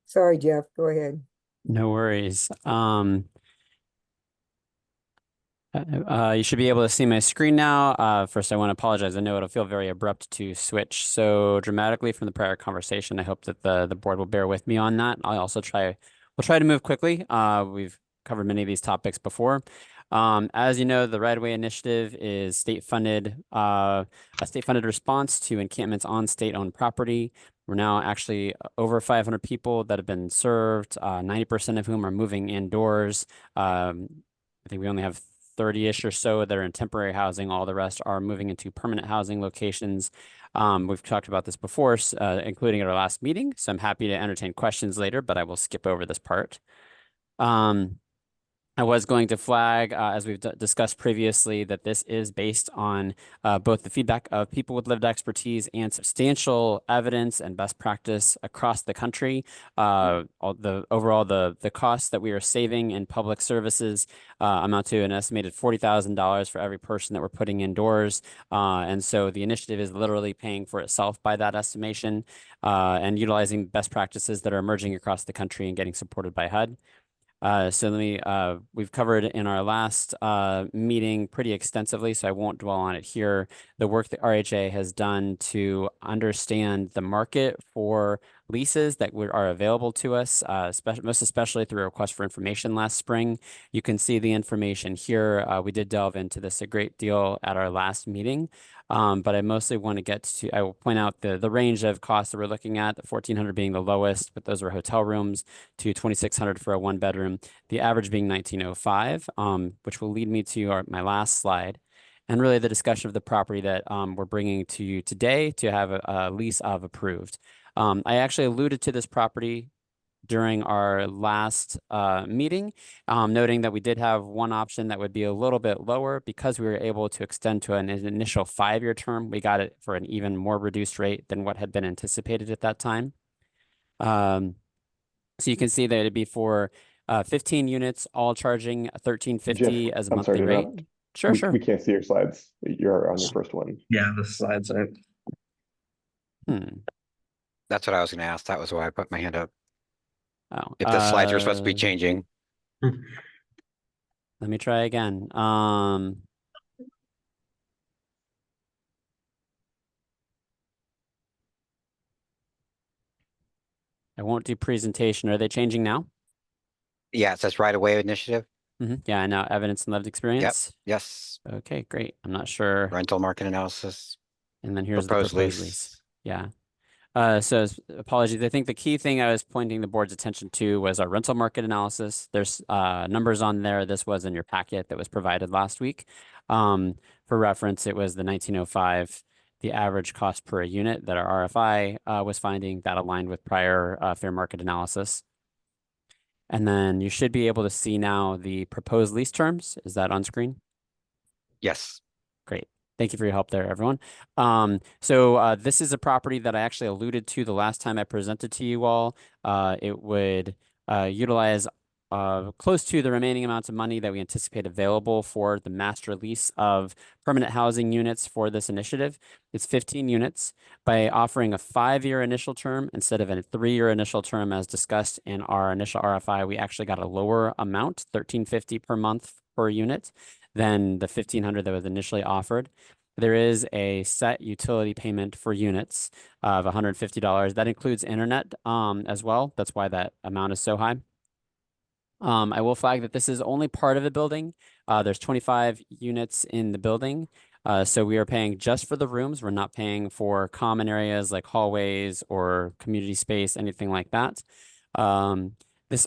Sorry, Jeff, go ahead. No worries. You should be able to see my screen now. First, I want to apologize. I know it'll feel very abrupt to switch so dramatically from the prior conversation. I hope that the board will bear with me on that. We'll try to move quickly. We've covered many of these topics before. As you know, the Right-of-Way Initiative is state-funded, a state-funded response to encampments on state-owned property. We're now actually over 500 people that have been served, 90% of whom are moving indoors. I think we only have 30-ish or so that are in temporary housing. All the rest are moving into permanent housing locations. We've talked about this before, including at our last meeting, so I'm happy to entertain questions later, but I will skip over this part. I was going to flag, as we've discussed previously, that this is based on both the feedback of people with lived expertise and substantial evidence and best practice across the country. The costs that we are saving in public services amount to an estimated $40,000 for every person that we're putting indoors. And so the initiative is literally paying for itself by that estimation and utilizing best practices that are emerging across the country and getting supported by HUD. We've covered in our last meeting pretty extensively, so I won't dwell on it here. The work that RHA has done to understand the market for leases that are available to us, most especially through a request for information last spring. You can see the information here. We did delve into this a great deal at our last meeting. But I mostly want to I will point out the range of costs that we're looking at, the $1,400 being the lowest, but those are hotel rooms, to $2,600 for a 1-bedroom, the average being $1,905, which will lead me to my last slide. And really the discussion of the property that we're bringing to you today to have a lease of approved. I actually alluded to this property during our last meeting, noting that we did have one option that would be a little bit lower because we were able to extend to an initial 5-year term. We got it for an even more reduced rate than what had been anticipated at that time. So you can see that it'd be for 15 units, all charging $1,350 as a monthly rate. Sure, sure. We can't see your slides. You're on your first one. Yeah, the slides aren't. That's what I was going to ask. That was why I put my hand up. Oh, if the slides are supposed to be changing. Let me try again. I won't do presentation. Are they changing now? Yeah, it says right away initiative. Yeah, now evidence and lived experience. Yep. Yes. Okay, great. I'm not sure. Rental market analysis. And then here's the proposed lease. Yeah. So apologies. I think the key thing I was pointing the board's attention to was our rental market analysis. There's numbers on there. This was in your packet that was provided last week. For reference, it was the 1905, the average cost per unit that our RFI was finding that aligned with prior fair market analysis. And then you should be able to see now the proposed lease terms. Is that on screen? Yes. Great. Thank you for your help there, everyone. This is a property that I actually alluded to the last time I presented to you all. It would utilize close to the remaining amounts of money that we anticipate available for the master lease of permanent housing units for this initiative. It's 15 units. By offering a 5-year initial term instead of a 3-year initial term as discussed in our initial RFI, we actually got a lower amount, $1,350 per month per unit, than the $1,500 that was initially offered. There is a set utility payment for units of $150. That includes internet as well. That's why that amount is so high. I will flag that this is only part of the building. There's 25 units in the building. So we are paying just for the rooms. We're not paying for common areas like hallways or community space, anything like that. This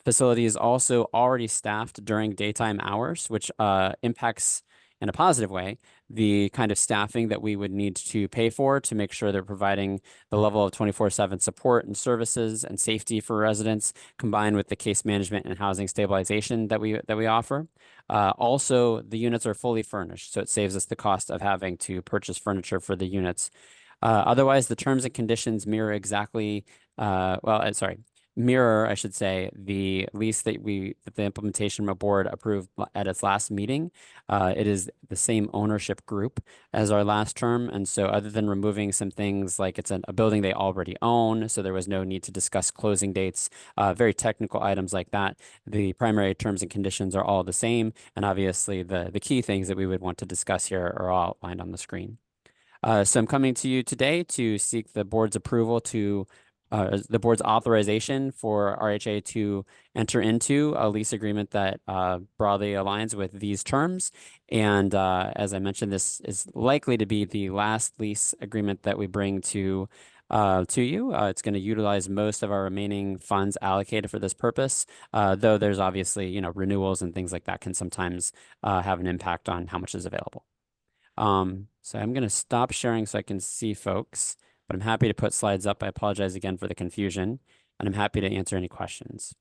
facility is also already staffed during daytime hours, which impacts in a positive way the kind of staffing that we would need to pay for to make sure they're providing the level of 24/7 support and services and safety for residents, combined with the case management and housing stabilization that we offer. Also, the units are fully furnished, so it saves us the cost of having to purchase furniture for the units. Otherwise, the terms and conditions mirror exactly, mirror, I should say, the lease that the implementation board approved at its last meeting. It is the same ownership group as our last term. And so other than removing some things like it's a building they already own, so there was no need to discuss closing dates, very technical items like that, the primary terms and conditions are all the same. And obviously the key things that we would want to discuss here are all outlined on the screen. So I'm coming to you today to seek the board's approval to the board's authorization for RHA to enter into a lease agreement that broadly aligns with these terms. And as I mentioned, this is likely to be the last lease agreement that we bring to to you. It's going to utilize most of our remaining funds allocated for this purpose, though there's obviously, renewals and things like that can sometimes have an impact on how much is available. So I'm going to stop sharing so I can see folks, but I'm happy to put slides up. I apologize again for the confusion, and I'm happy to answer any questions.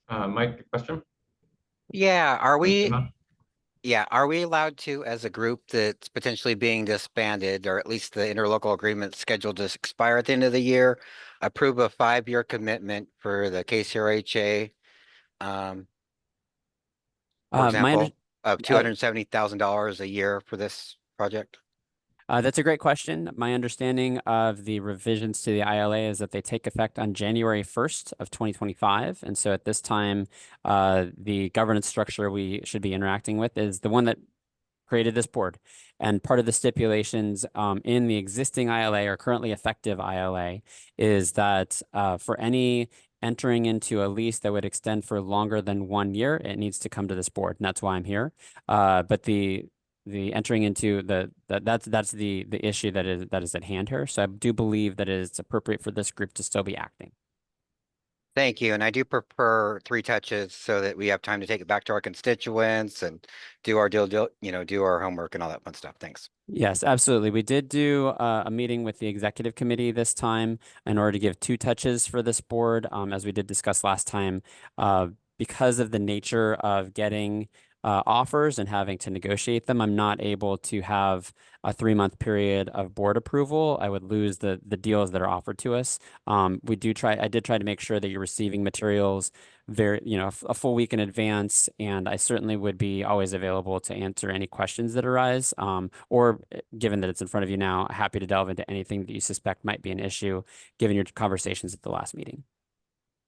Mike, question? Yeah, are we? Emma? Yeah, are we allowed to, as a group that's potentially being disbanded, or at least the interlocal agreement scheduled to expire at the end of the year, approve a 5-year commitment for the KCRHA, for My example, of $270,000 a year for this project? That's a great question. My understanding of the revisions to the ILA is that they take effect on January 1st of 2025. And so at this time, the governance structure we should be interacting with is the one that created this board. And part of the stipulations in the existing ILA or currently effective ILA is that for any entering into a lease that would extend for longer than 1 year, it needs to come to this board. And that's why I'm here. But the entering into that's the issue that is at hand here. So I do believe that it is appropriate for this group to still be acting. Thank you. And I do prefer 3 touches so that we have time to take it back to our constituents and do our do our homework and all that fun stuff. Thanks. Yes, absolutely. We did do a meeting with the executive committee this time in order to give 2 touches for this board, as we did discuss last time, because of the nature of getting offers and having to negotiate them. I'm not able to have a 3-month period of board approval. I would lose the deals that are offered to us. I did try to make sure that you're receiving materials a full week in advance, and I certainly would be always available to answer any questions that arise, or given that it's in front of you now, happy to delve into anything that you suspect might be an issue given your conversations at the last meeting.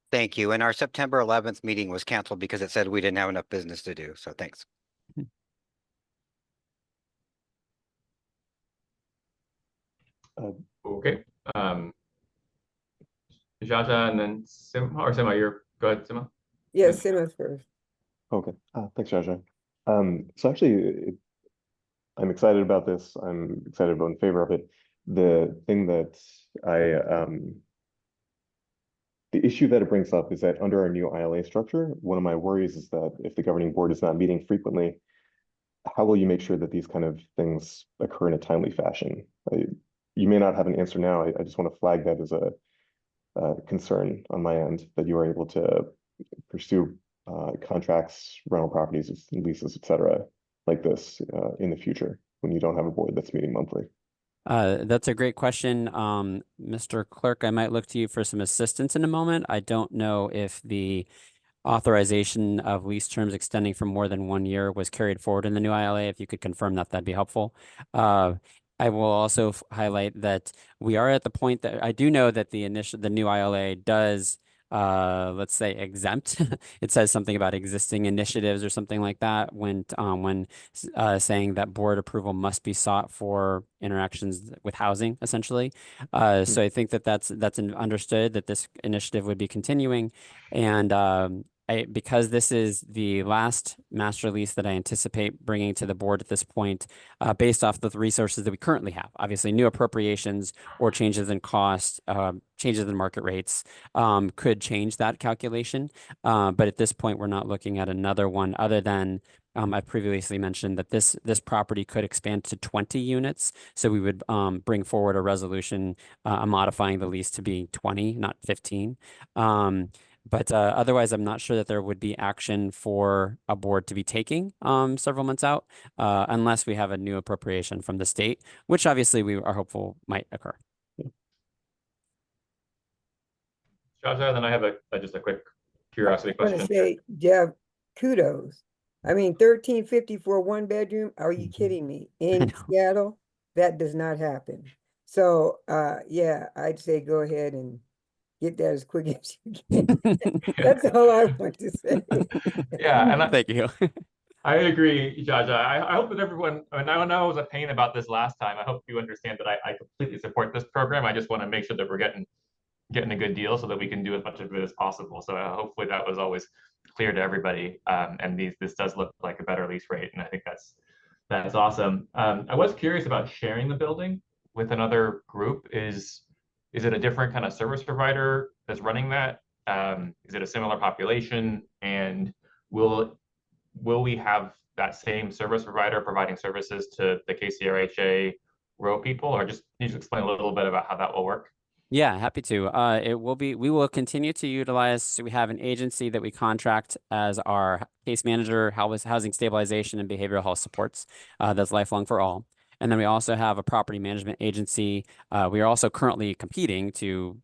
Thank you. And our September 11th meeting was canceled because it said we didn't have enough business to do. So thanks. Okay. Jaja and then Sima, or Sima, go ahead, Sima. Yes, Simmons first. Okay, thanks, Jaja. So actually, I'm excited about this. I'm excited about in favor of it. The thing that the issue that it brings up is that under our new ILA structure, one of my worries is that if the governing board is not meeting frequently, how will you make sure that these kind of things occur in a timely fashion? You may not have an answer now. I just want to flag that as a concern on my end, that you are able to pursue contracts, rental properties, leases, et cetera, like this in the future when you don't have a board that's meeting monthly. That's a great question. Mr. Clerk, I might look to you for some assistance in a moment. I don't know if the authorization of lease terms extending for more than 1 year was carried forward in the new ILA. If you could confirm that, that'd be helpful. I will also highlight that we are at the point that I do know that the new ILA does let's say exempt. It says something about existing initiatives or something like that when saying that board approval must be sought for interactions with housing, essentially. So I think that that's understood that this initiative would be continuing, and because this is the last master lease that I anticipate bringing to the board at this point, based off the resources that we currently have, obviously new appropriations or changes in cost, changes in market rates could change that calculation. But at this point, we're not looking at another one other than I previously mentioned that this property could expand to 20 units. So we would bring forward a resolution modifying the lease to be 20, not 15. But otherwise, I'm not sure that there would be action for a board to be taking several months out unless we have a new appropriation from the state, which obviously we are hopeful might occur. Jaja, then I have just a quick curiosity I want question. to say, Jeff, kudos. I mean, $13.50 for a 1-bedroom. Are you kidding me? In Seattle, that does not happen. So, yeah, I'd say go ahead and get that as quick as you can. That's all I want to say. Yeah, and thank you. I agree, Jaja. I hope that everyone, I know I was a pain about this last time. I hope you understand that I completely support this program. I just want to make sure that we're getting a good deal so that we can do as much of it as possible. So hopefully that was always clear to everybody. And this does look like a better lease rate, and I think that's That's awesome. I was curious about sharing the building with another group. Is it a different kind of service provider that's running that? Is it a similar population? And will we have that same service provider providing services to the KCRHA row people, or just can you just explain a little bit about how that will work? Yeah, happy to. We will continue to utilize, so we have an agency that we contract as our case manager, housing stabilization and behavioral health supports. That's Lifelong for All. And then we also have a property management agency. We are also currently competing to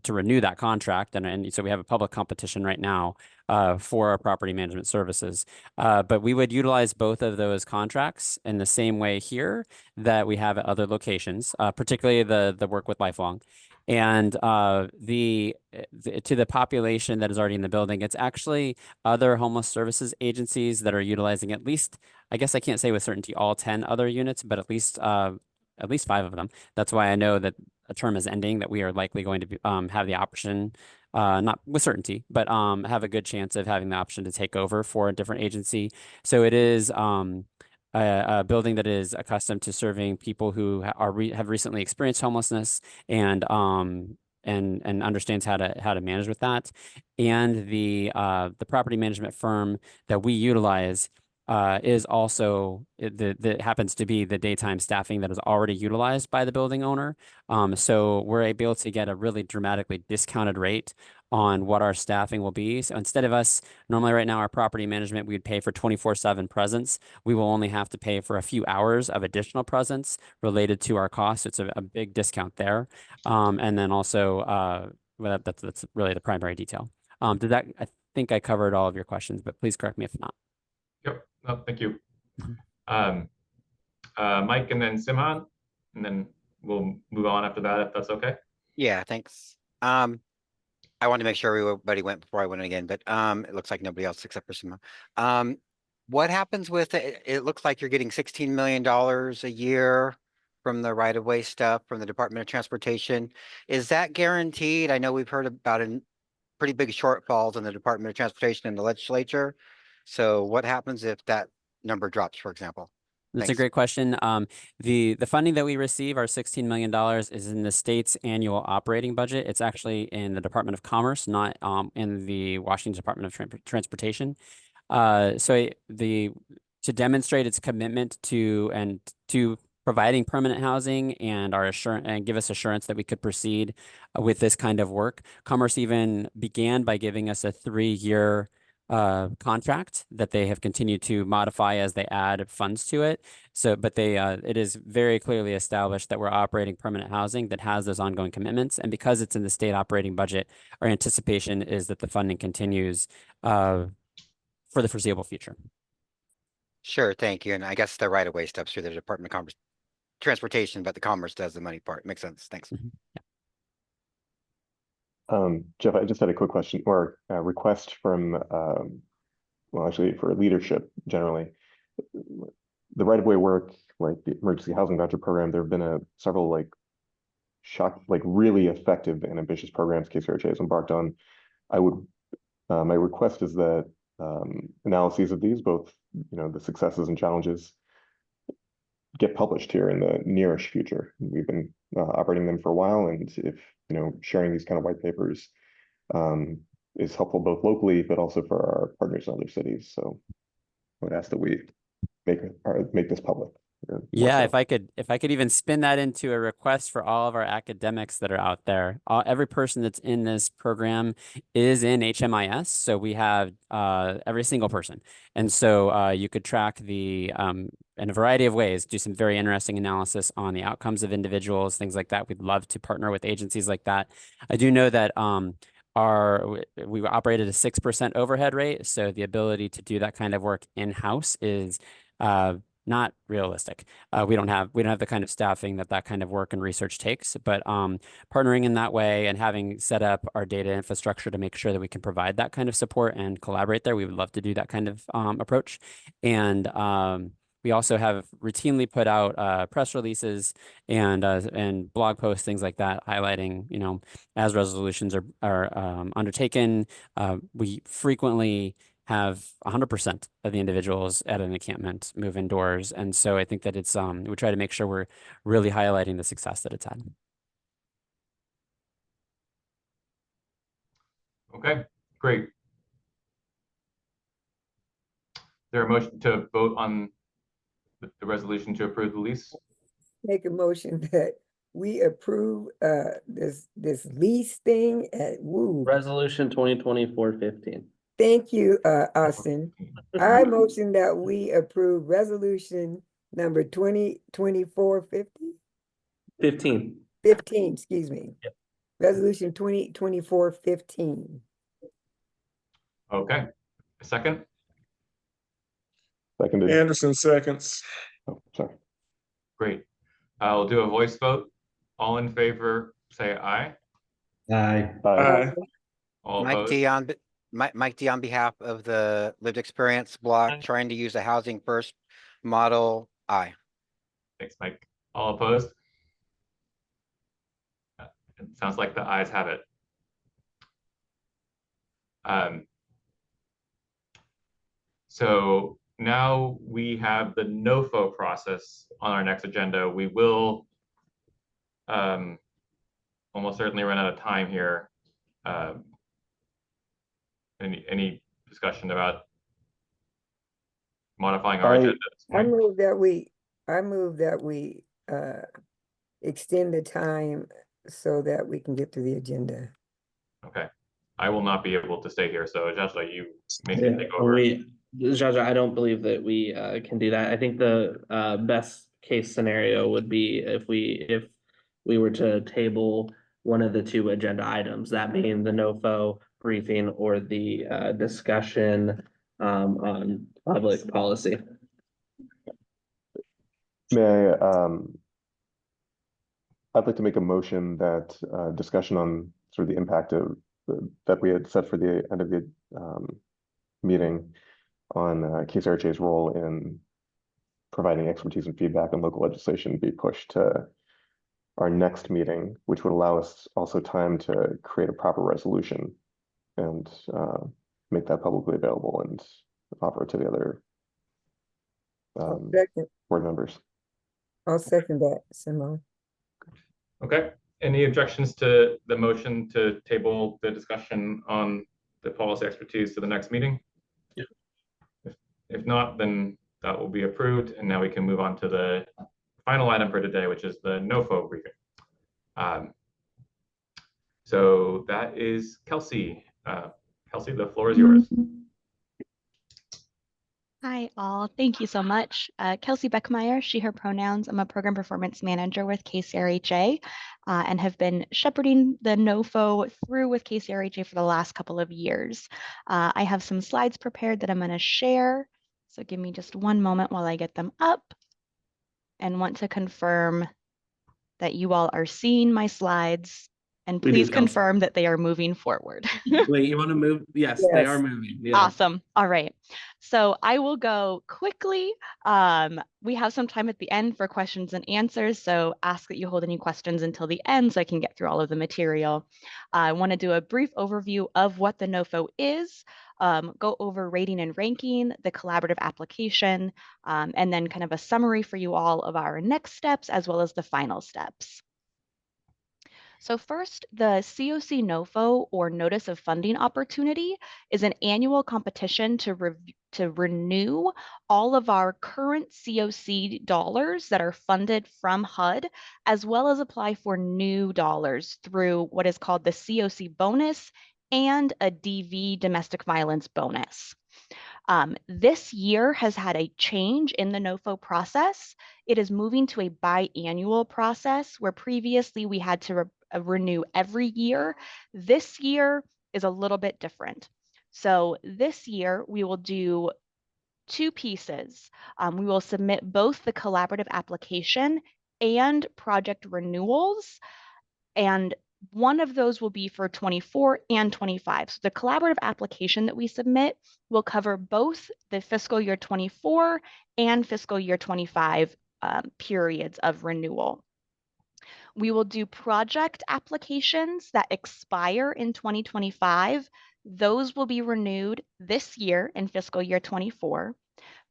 renew that contract. And so we have a public competition right now for our property management services. But we would utilize both of those contracts in the same way here that we have at other locations, particularly the work with Lifelong. And to the population that is already in the building, it's actually other homeless services agencies that are utilizing at least, I guess I can't say with certainty all 10 other units, but at least 5 of them. That's why I know that a term is ending, that we are likely going to be, have the option, not with certainty, but have a good chance of having the option to take over for a different agency. So it is a building that is accustomed to serving people who have recently experienced homelessness and understands how to manage with that. And the property management firm that we utilize is also that happens to be the daytime staffing that is already utilized by the building owner. So we're able to get a really dramatically discounted rate on what our staffing will be. So instead of us, normally right now, our property management, we'd pay for 24/7 presence. We will only have to pay for a few hours of additional presence related to our costs. It's a big discount there. And then also, well, that's really the primary detail. I think I covered all of your questions, but please correct me if not. Yep. No, thank you. Mike and then Simhan, and then we'll move on after that, if that's okay. Yeah, thanks. I wanted to make sure everybody went before I went again, but it looks like nobody else except for Simhan. What happens with it? It looks like you're getting $16 million a year from the right-of-way stuff from the Department of Transportation. Is that guaranteed? I know we've heard about pretty big shortfalls in the Department of Transportation and the legislature. So what happens if that number drops, for example? That's Thanks. a great question. The funding that we receive, our $16 million, is in the state's annual operating budget. It's actually in the Department of Commerce, not in the Washington Department of Transportation. To demonstrate its commitment to providing permanent housing and give us assurance that we could proceed with this kind of work, Commerce even began by giving us a 3-year contract that they have continued to modify as they add funds to it. But it is very clearly established that we're operating permanent housing that has those ongoing commitments. And because it's in the state operating budget, our anticipation is that the funding continues for the foreseeable future. Sure, thank you. And I guess the right-of-way steps through the Department of Transportation, but the Commerce does the money part. Makes sense. Thanks. Jeff, I just had a quick question or a request from, well, actually for leadership generally. The right-of-way work, like the emergency housing voucher program, there have been several really effective and ambitious programs KCRHA has embarked on. My request is that analyses of these, both the successes and challenges, get published here in the nearish future. We've been operating them for a while, and if sharing these kind of white papers is helpful both locally but also for our partners in other cities. So I would ask that we make this public. Yeah, if I could even spin that into a request for all of our academics that are out there. Every person that's in this program is in HMIS, so we have every single person, and so you could track in a variety of ways, do some very interesting analysis on the outcomes of individuals, things like that. We'd love to partner with agencies like that. I do know that we operate at a 6% overhead rate, so the ability to do that kind of work in-house is not realistic. We don't have the kind of staffing that kind of work and research takes, but partnering in that way and having set up our data infrastructure to make sure that we can provide that kind of support and collaborate there, we would love to do that kind of approach. And we also have routinely put out press releases and blog posts, things like that, highlighting, as resolutions are undertaken. We frequently have 100% of the individuals at an encampment move indoors. And so I think that it's, we try to make sure we're really highlighting the success that it's had. Okay, great. Is there a motion to vote on the resolution to approve the lease? Make a motion that we approve this lease thing at Woo. Resolution 2024-15. Thank you, Austin. I motion that we approve resolution number 2024-50. 15. 15, excuse me. Yep. Resolution 2024-15. Okay, a second? Seconded. Anderson seconds. Oh, sorry. Great. I'll do a voice vote. All in favor, say aye. Aye. Aye. All Mike opposed? D on Mike D on behalf of the lived experience block, trying to use a housing first model. Aye. Thanks, Mike. All opposed? It sounds like the ayes have it. So now we have the NOFO process on our next agenda. We will almost certainly run out of time here. Any discussion about modifying our agenda at this I point? move that we extend the time so that we can get to the agenda. Okay. I will not be able to stay here, so Joshua, you may need to take over. Jaja, I don't believe that we can do that. I think the best case scenario would be if we were to table one of the two agenda items, that being the NOFO briefing or the discussion on public policy. May I, I'd like to make a motion that discussion on sort of the impact of that we had set for the end of the meeting on KCRHA's role in providing expertise and feedback on local legislation be pushed to our next meeting, which would allow us also time to create a proper resolution and make that publicly available and offer it to the other board members. I'll second that, Simone. Okay. Any objections to the motion to table the discussion on the policy expertise to the next meeting? Yeah. If not, then that will be approved. And now we can move on to the final item for today, which is the NOFO briefing. So that is Kelsey. Kelsey, the floor is yours. Hi, all. Thank you so much. Kelsey Beckmeyer, she, her pronouns. I'm a program performance manager with KCRHA and have been shepherding the NOFO through with KCRHA for the last couple of years. I have some slides prepared that I'm going to share. So give me just one moment while I get them up, and want to confirm that you all are seeing my slides. And please confirm that they are moving forward. Wait, you want to move? Yes, they are moving. Yeah. Awesome. All right. So I will go quickly. We have some time at the end for questions and answers. So ask that you hold any questions until the end so I can get through all of the material. I want to do a brief overview of what the NOFO is, go over rating and ranking, the collaborative application, and then kind of a summary for you all of our next steps as well as the final steps. So first, the COC NOFO, or Notice of Funding Opportunity, is an annual competition to renew all of our current COC dollars that are funded from HUD, as well as apply for new dollars through what is called the COC bonus and a DV domestic violence bonus. This year has had a change in the NOFO process. It is moving to a biannual process where previously we had to renew every year. This year is a little bit different. So this year we will do two pieces. We will submit both the collaborative application and project renewals, and one of those will be for 24 and 25. So the collaborative application that we submit will cover both the fiscal year 24 and fiscal year 25 periods of renewal. We will do project applications that expire in 2025 Those will be renewed this year in fiscal year 24.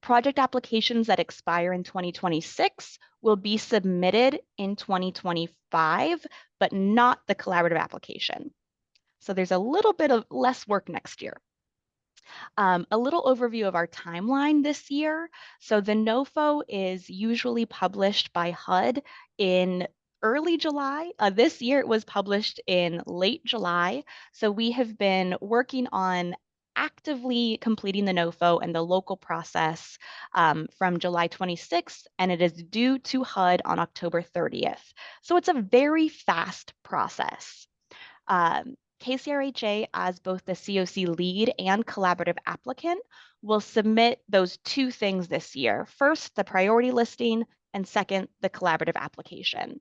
Project applications that expire in 2026 will be submitted in 2025, but not the collaborative application. So there's a little bit of less work next year. A little overview of our timeline this year. So the NOFO is usually published by HUD in early July. This year it was published in late July. So we have been working on actively completing the NOFO and the local process from July 26th, and it is due to HUD on October 30th. So it's a very fast process. KCRHA, as both the COC lead and collaborative applicant, will submit those two things this year. First, the priority listing, and second, the collaborative application.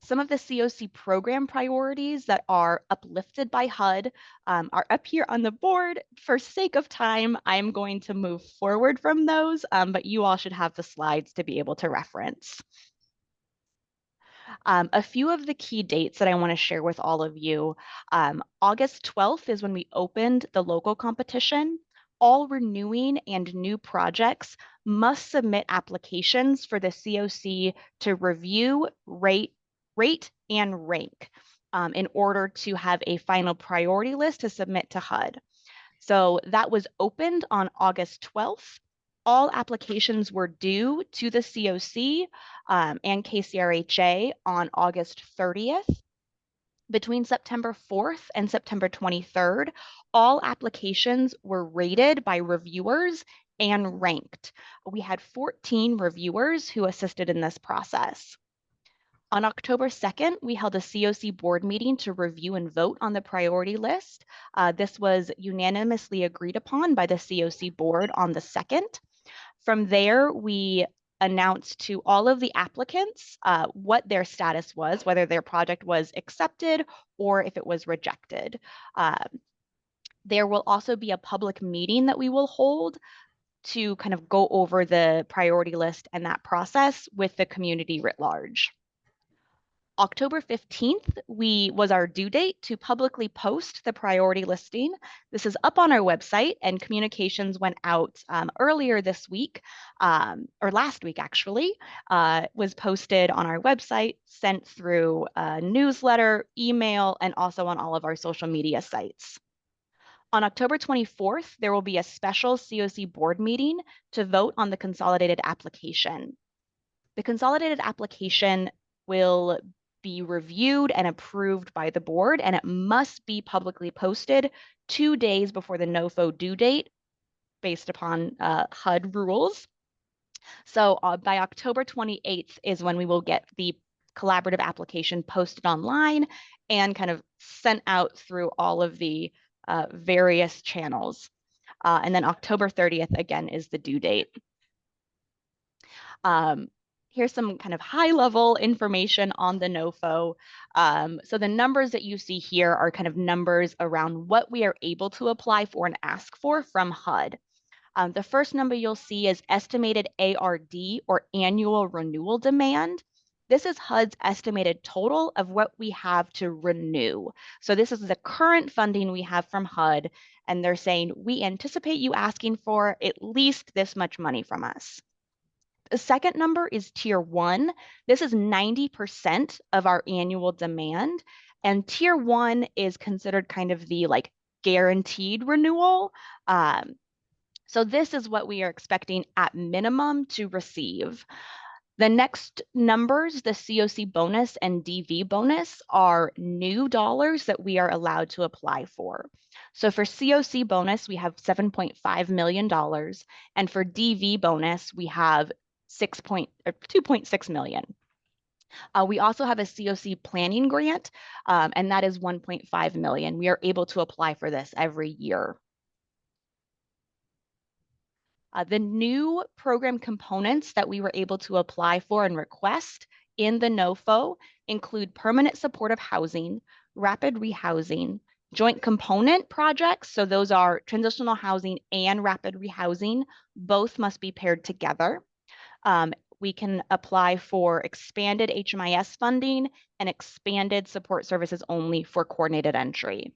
Some of the COC program priorities that are uplifted by HUD are up here on the board. For sake of time, I'm going to move forward from those, but you all should have the slides to be able to reference. A few of the key dates that I want to share with all of you. August 12th is when we opened the local competition. All renewing and new projects must submit applications for the COC to review, rate, and rank in order to have a final priority list to submit to HUD. So that was opened on August 12th. All applications were due to the COC and KCRHA on August 30th. Between September 4th and September 23rd, all applications were rated by reviewers and ranked. We had 14 reviewers who assisted in this process. On October 2nd, we held a COC board meeting to review and vote on the priority list. This was unanimously agreed upon by the COC board on the 2nd. From there, we announced to all of the applicants what their status was, whether their project was accepted or if it was rejected. There will also be a public meeting that we will hold to kind of go over the priority list and that process with the community writ large. October 15th was our due date to publicly post the priority listing. This is up on our website, and communications went out earlier this week, or last week actually, was posted on our website, sent through a newsletter, email, and also on all of our social media sites. On October 24th, there will be a special COC board meeting to vote on the consolidated application. The consolidated application will be reviewed and approved by the board, and it must be publicly posted 2 days before the NOFO due date based upon HUD rules. So by October 28th is when we will get the collaborative application posted online and kind of sent out through all of the various channels. And then October 30th, again, is the due date. Here's some kind of high level information on the NOFO. So the numbers that you see here are kind of numbers around what we are able to apply for and ask for from HUD. The first number you'll see is estimated ARD, or annual renewal demand. This is HUD's estimated total of what we have to renew. So this is the current funding we have from HUD, and they're saying, we anticipate you asking for at least this much money from us. The second number is tier 1. This is 90% of our annual demand. And tier 1 is considered kind of the like guaranteed renewal. So this is what we are expecting at minimum to receive. The next numbers, the COC bonus and DV bonus, are new dollars that we are allowed to apply for. So for COC bonus, we have $7.5 million. And for DV bonus, we have 2.6 million. We also have a COC planning grant, and that is 1.5 million. We are able to apply for this every year. The new program components that we were able to apply for and request in the NOFO include permanent supportive housing, rapid rehousing, joint component projects. So those are transitional housing and rapid rehousing. Both must be paired together. We can apply for expanded HMIS funding and expanded support services only for coordinated entry.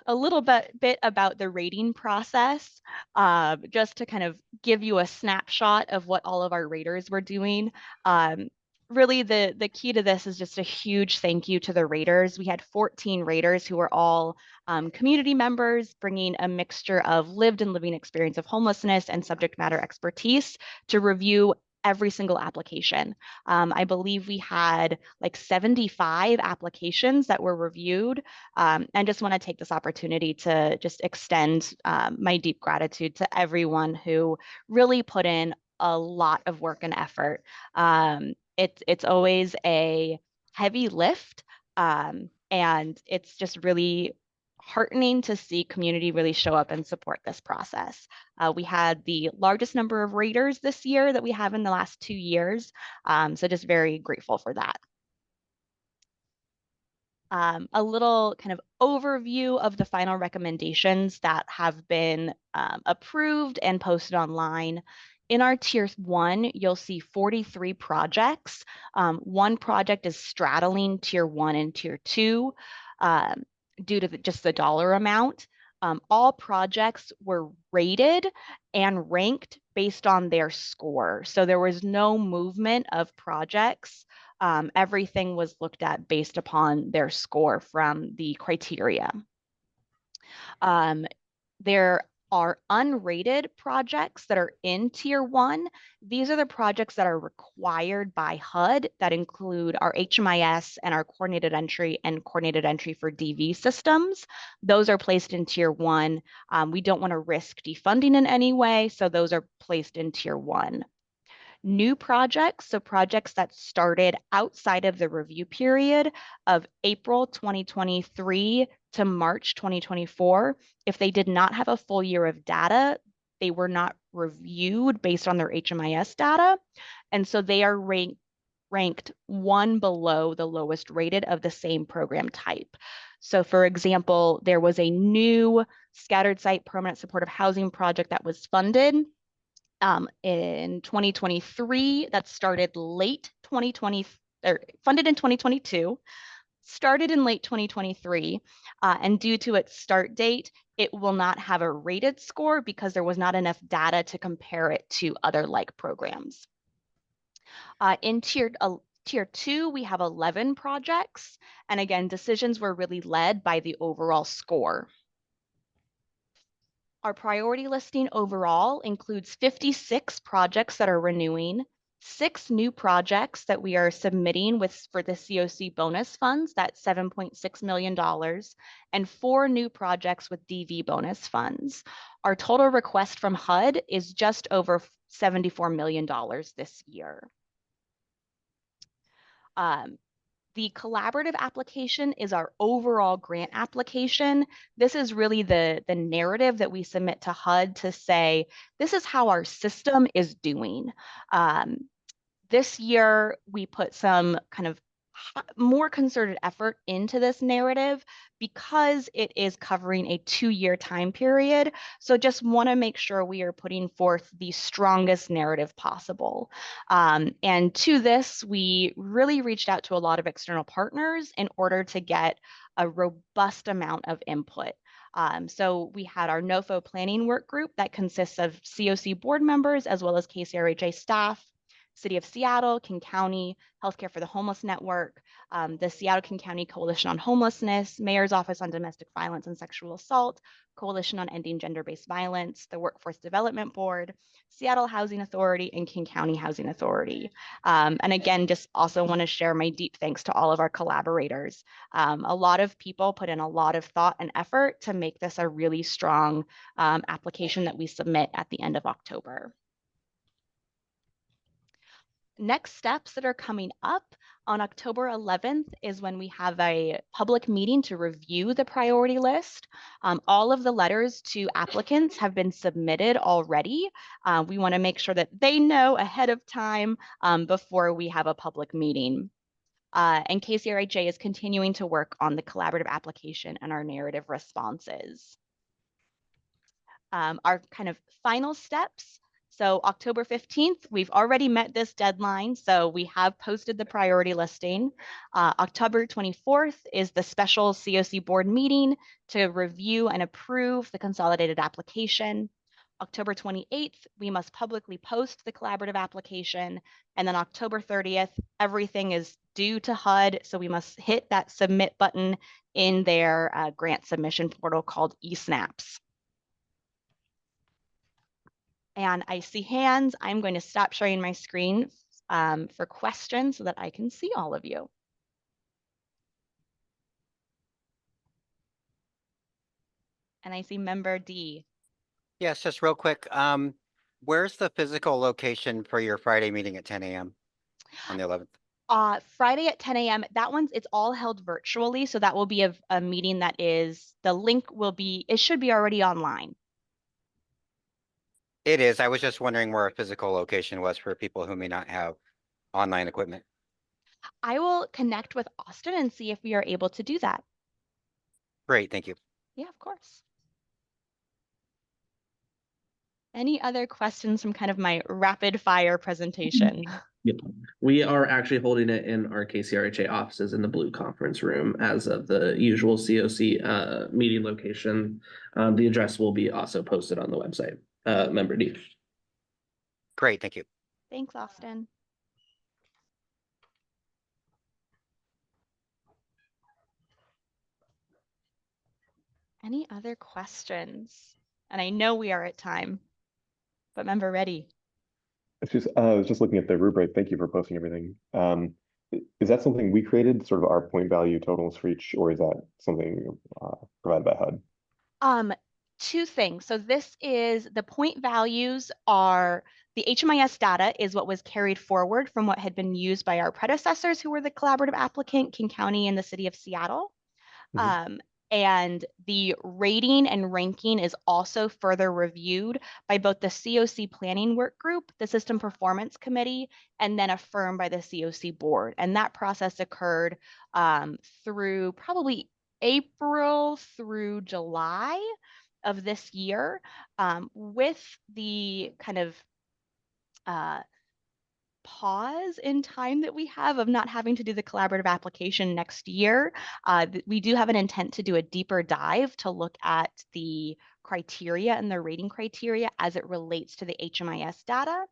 A little bit about the rating process, just to kind of give you a snapshot of what all of our raters were doing. Really, the key to this is just a huge thank you to the raters. We had 14 raters who were all community members, bringing a mixture of lived and living experience of homelessness and subject matter expertise to review every single application. I believe we had like 75 applications that were reviewed, and just want to take this opportunity to just extend my deep gratitude to everyone who really put in a lot of work and effort. It's always a heavy lift, and it's just really heartening to see community really show up and support this process. We had the largest number of raters this year that we have in the last 2 years, so just very grateful for that. A little kind of overview of the final recommendations that have been approved and posted online. In our tier 1, you'll see 43 projects. One project is straddling tier 1 and tier 2 due to just the dollar amount. All projects were rated and ranked based on their score. So there was no movement of projects. Everything was looked at based upon their score from the criteria. There are unrated projects that are in tier 1. These are the projects that are required by HUD that include our HMIS and our coordinated entry and coordinated entry for DV systems. Those are placed in tier 1. We don't want to risk defunding in any way, so those are placed in tier 1. New projects, so projects that started outside of the review period of April 2023 to March 2024, if they did not have a full year of data, they were not reviewed based on their HMIS data. And so they are ranked 1 below the lowest rated of the same program type. So for example, there was a new scattered site permanent supportive housing project that was funded in 2023, that started late 2020, or funded in 2022, started in late 2023, and due to its start date, it will not have a rated score because there was not enough data to compare it to other like programs. In tier 2, we have 11 projects, and again, decisions were really led by the overall score. Our priority listing overall includes 56 projects that are renewing, 6 new projects that we are submitting for the COC bonus funds, that's $7.6 million, and 4 new projects with DV bonus funds. Our total request from HUD is just over $74 million this year. The collaborative application is our overall grant application. This is really the narrative that we submit to HUD to say, this is how our system is doing. This year, we put some kind of more concerted effort into this narrative because it is covering a 2-year time period. So just want to make sure we are putting forth the strongest narrative possible. And to this, we really reached out to a lot of external partners in order to get a robust amount of input. So we had our NOFO planning work group that consists of COC board members as well as KCRHA staff, City of Seattle, King County, Healthcare for the Homeless Network, the Seattle-King County Coalition on Homelessness, Mayor's Office on Domestic Violence and Sexual Assault, Coalition on Ending Gender-Based Violence, the Workforce Development Board, Seattle Housing Authority, and King County Housing Authority. And again, just also want to share my deep thanks to all of our collaborators. A lot of people put in a lot of thought and effort to make this a really strong application that we submit at the end of October. Next steps that are coming up on October 11th is when we have a public meeting to review the priority list. All of the letters to applicants have been submitted already. We want to make sure that they know ahead of time before we have a public meeting. And KCRHA is continuing to work on the collaborative application and our narrative responses. Our kind of final steps. So October 15th, we've already met this deadline, so we have posted the priority listing. October 24th is the special COC board meeting to review and approve the consolidated application. October 28th, we must publicly post the collaborative application. And then October 30th, everything is due to HUD, so we must hit that submit button in their grant submission portal called eSnaps. And I see hands. I'm going to stop sharing my screen for questions so that I can see all of you. And I see member D. Yes, just real quick. Where's the physical location for your Friday meeting at 10 a.m. on the 11th? Friday at 10 a.m. That one's, it's all held virtually. So that will be a meeting that is, the link will be, it should be already online. It is. I was just wondering where a physical location was for people who may not have online equipment. I will connect with Austin and see if we are able to do that. Great, thank you. Yeah, of course. Any other questions from kind of my rapid fire presentation? Yep. We are actually holding it in our KCRHA offices in the blue conference room as of the usual COC meeting location. The address will be also posted on the website. Member D. Great, thank you. Thanks, Austin. Any other questions? And I know we are at time, but member ready. I was just looking at the rubric. Thank you for posting everything. Is that something we created, sort of our point value totals for each, or is that something provided by HUD? Two things. So this is the point values are the HMIS data is what was carried forward from what had been used by our predecessors who were the collaborative applicant, King County and the city of Seattle. And the rating and ranking is also further reviewed by both the COC planning work group, the system performance committee, and then affirmed by the COC board. And that process occurred through probably April through July of this year, with the kind of pause in time that we have of not having to do the collaborative application next year. We do have an intent to do a deeper dive to look at the criteria and the rating criteria as it relates to the HMIS data.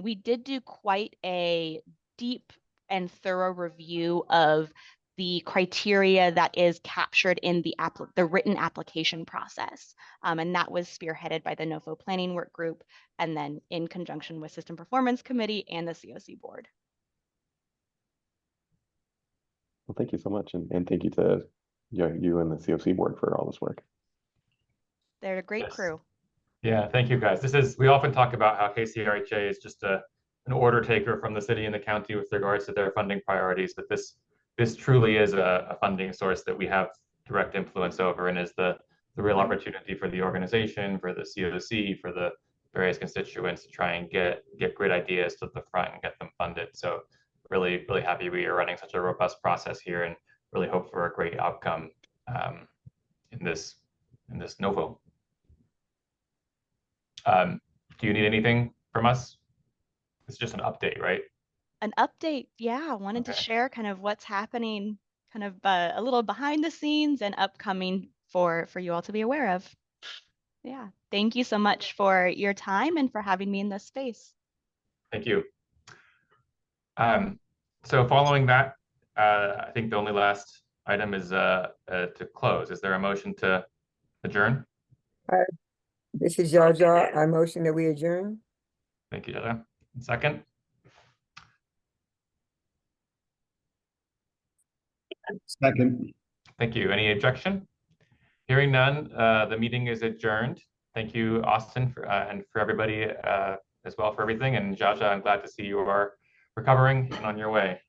We did do quite a deep and thorough review of the criteria that is captured in the written application process. And that was spearheaded by the NOFO planning work group, and then in conjunction with System Performance Committee and the COC board. Well, thank you so much. And thank you to you and the COC board for all this work. They're a great crew. Yeah, thank you guys. We often talk about how KCRHA is just an order taker from the city and the county with regards to their funding priorities, but this truly is a funding source that we have direct influence over, and is the real opportunity for the organization, for the COC, for the various constituents to try and get great ideas to the front and get them funded. So really, really happy we are running such a robust process here, and really hope for a great outcome in this NOFO. Do you need anything from us? It's just an update, right? An update, yeah. I wanted to share kind of what's happening, kind of a little behind the scenes and upcoming for you all to be aware of. Yeah, thank you so much for your time and for having me in this space. Thank you. So following that, I think the only last item is to close. Is there a motion to adjourn? This is Jaja. I motion that we adjourn. Thank you, Jaja. Second? Second. Thank you. Any objection? Hearing none, the meeting is adjourned. Thank you, Austin, and for everybody as well for everything. And Jaja, I'm glad to see you are recovering and on your way.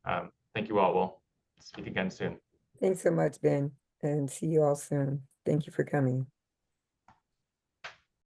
Thank you all. We'll speak again soon. Thanks so much, Ben, and see you all soon. Thank you for coming.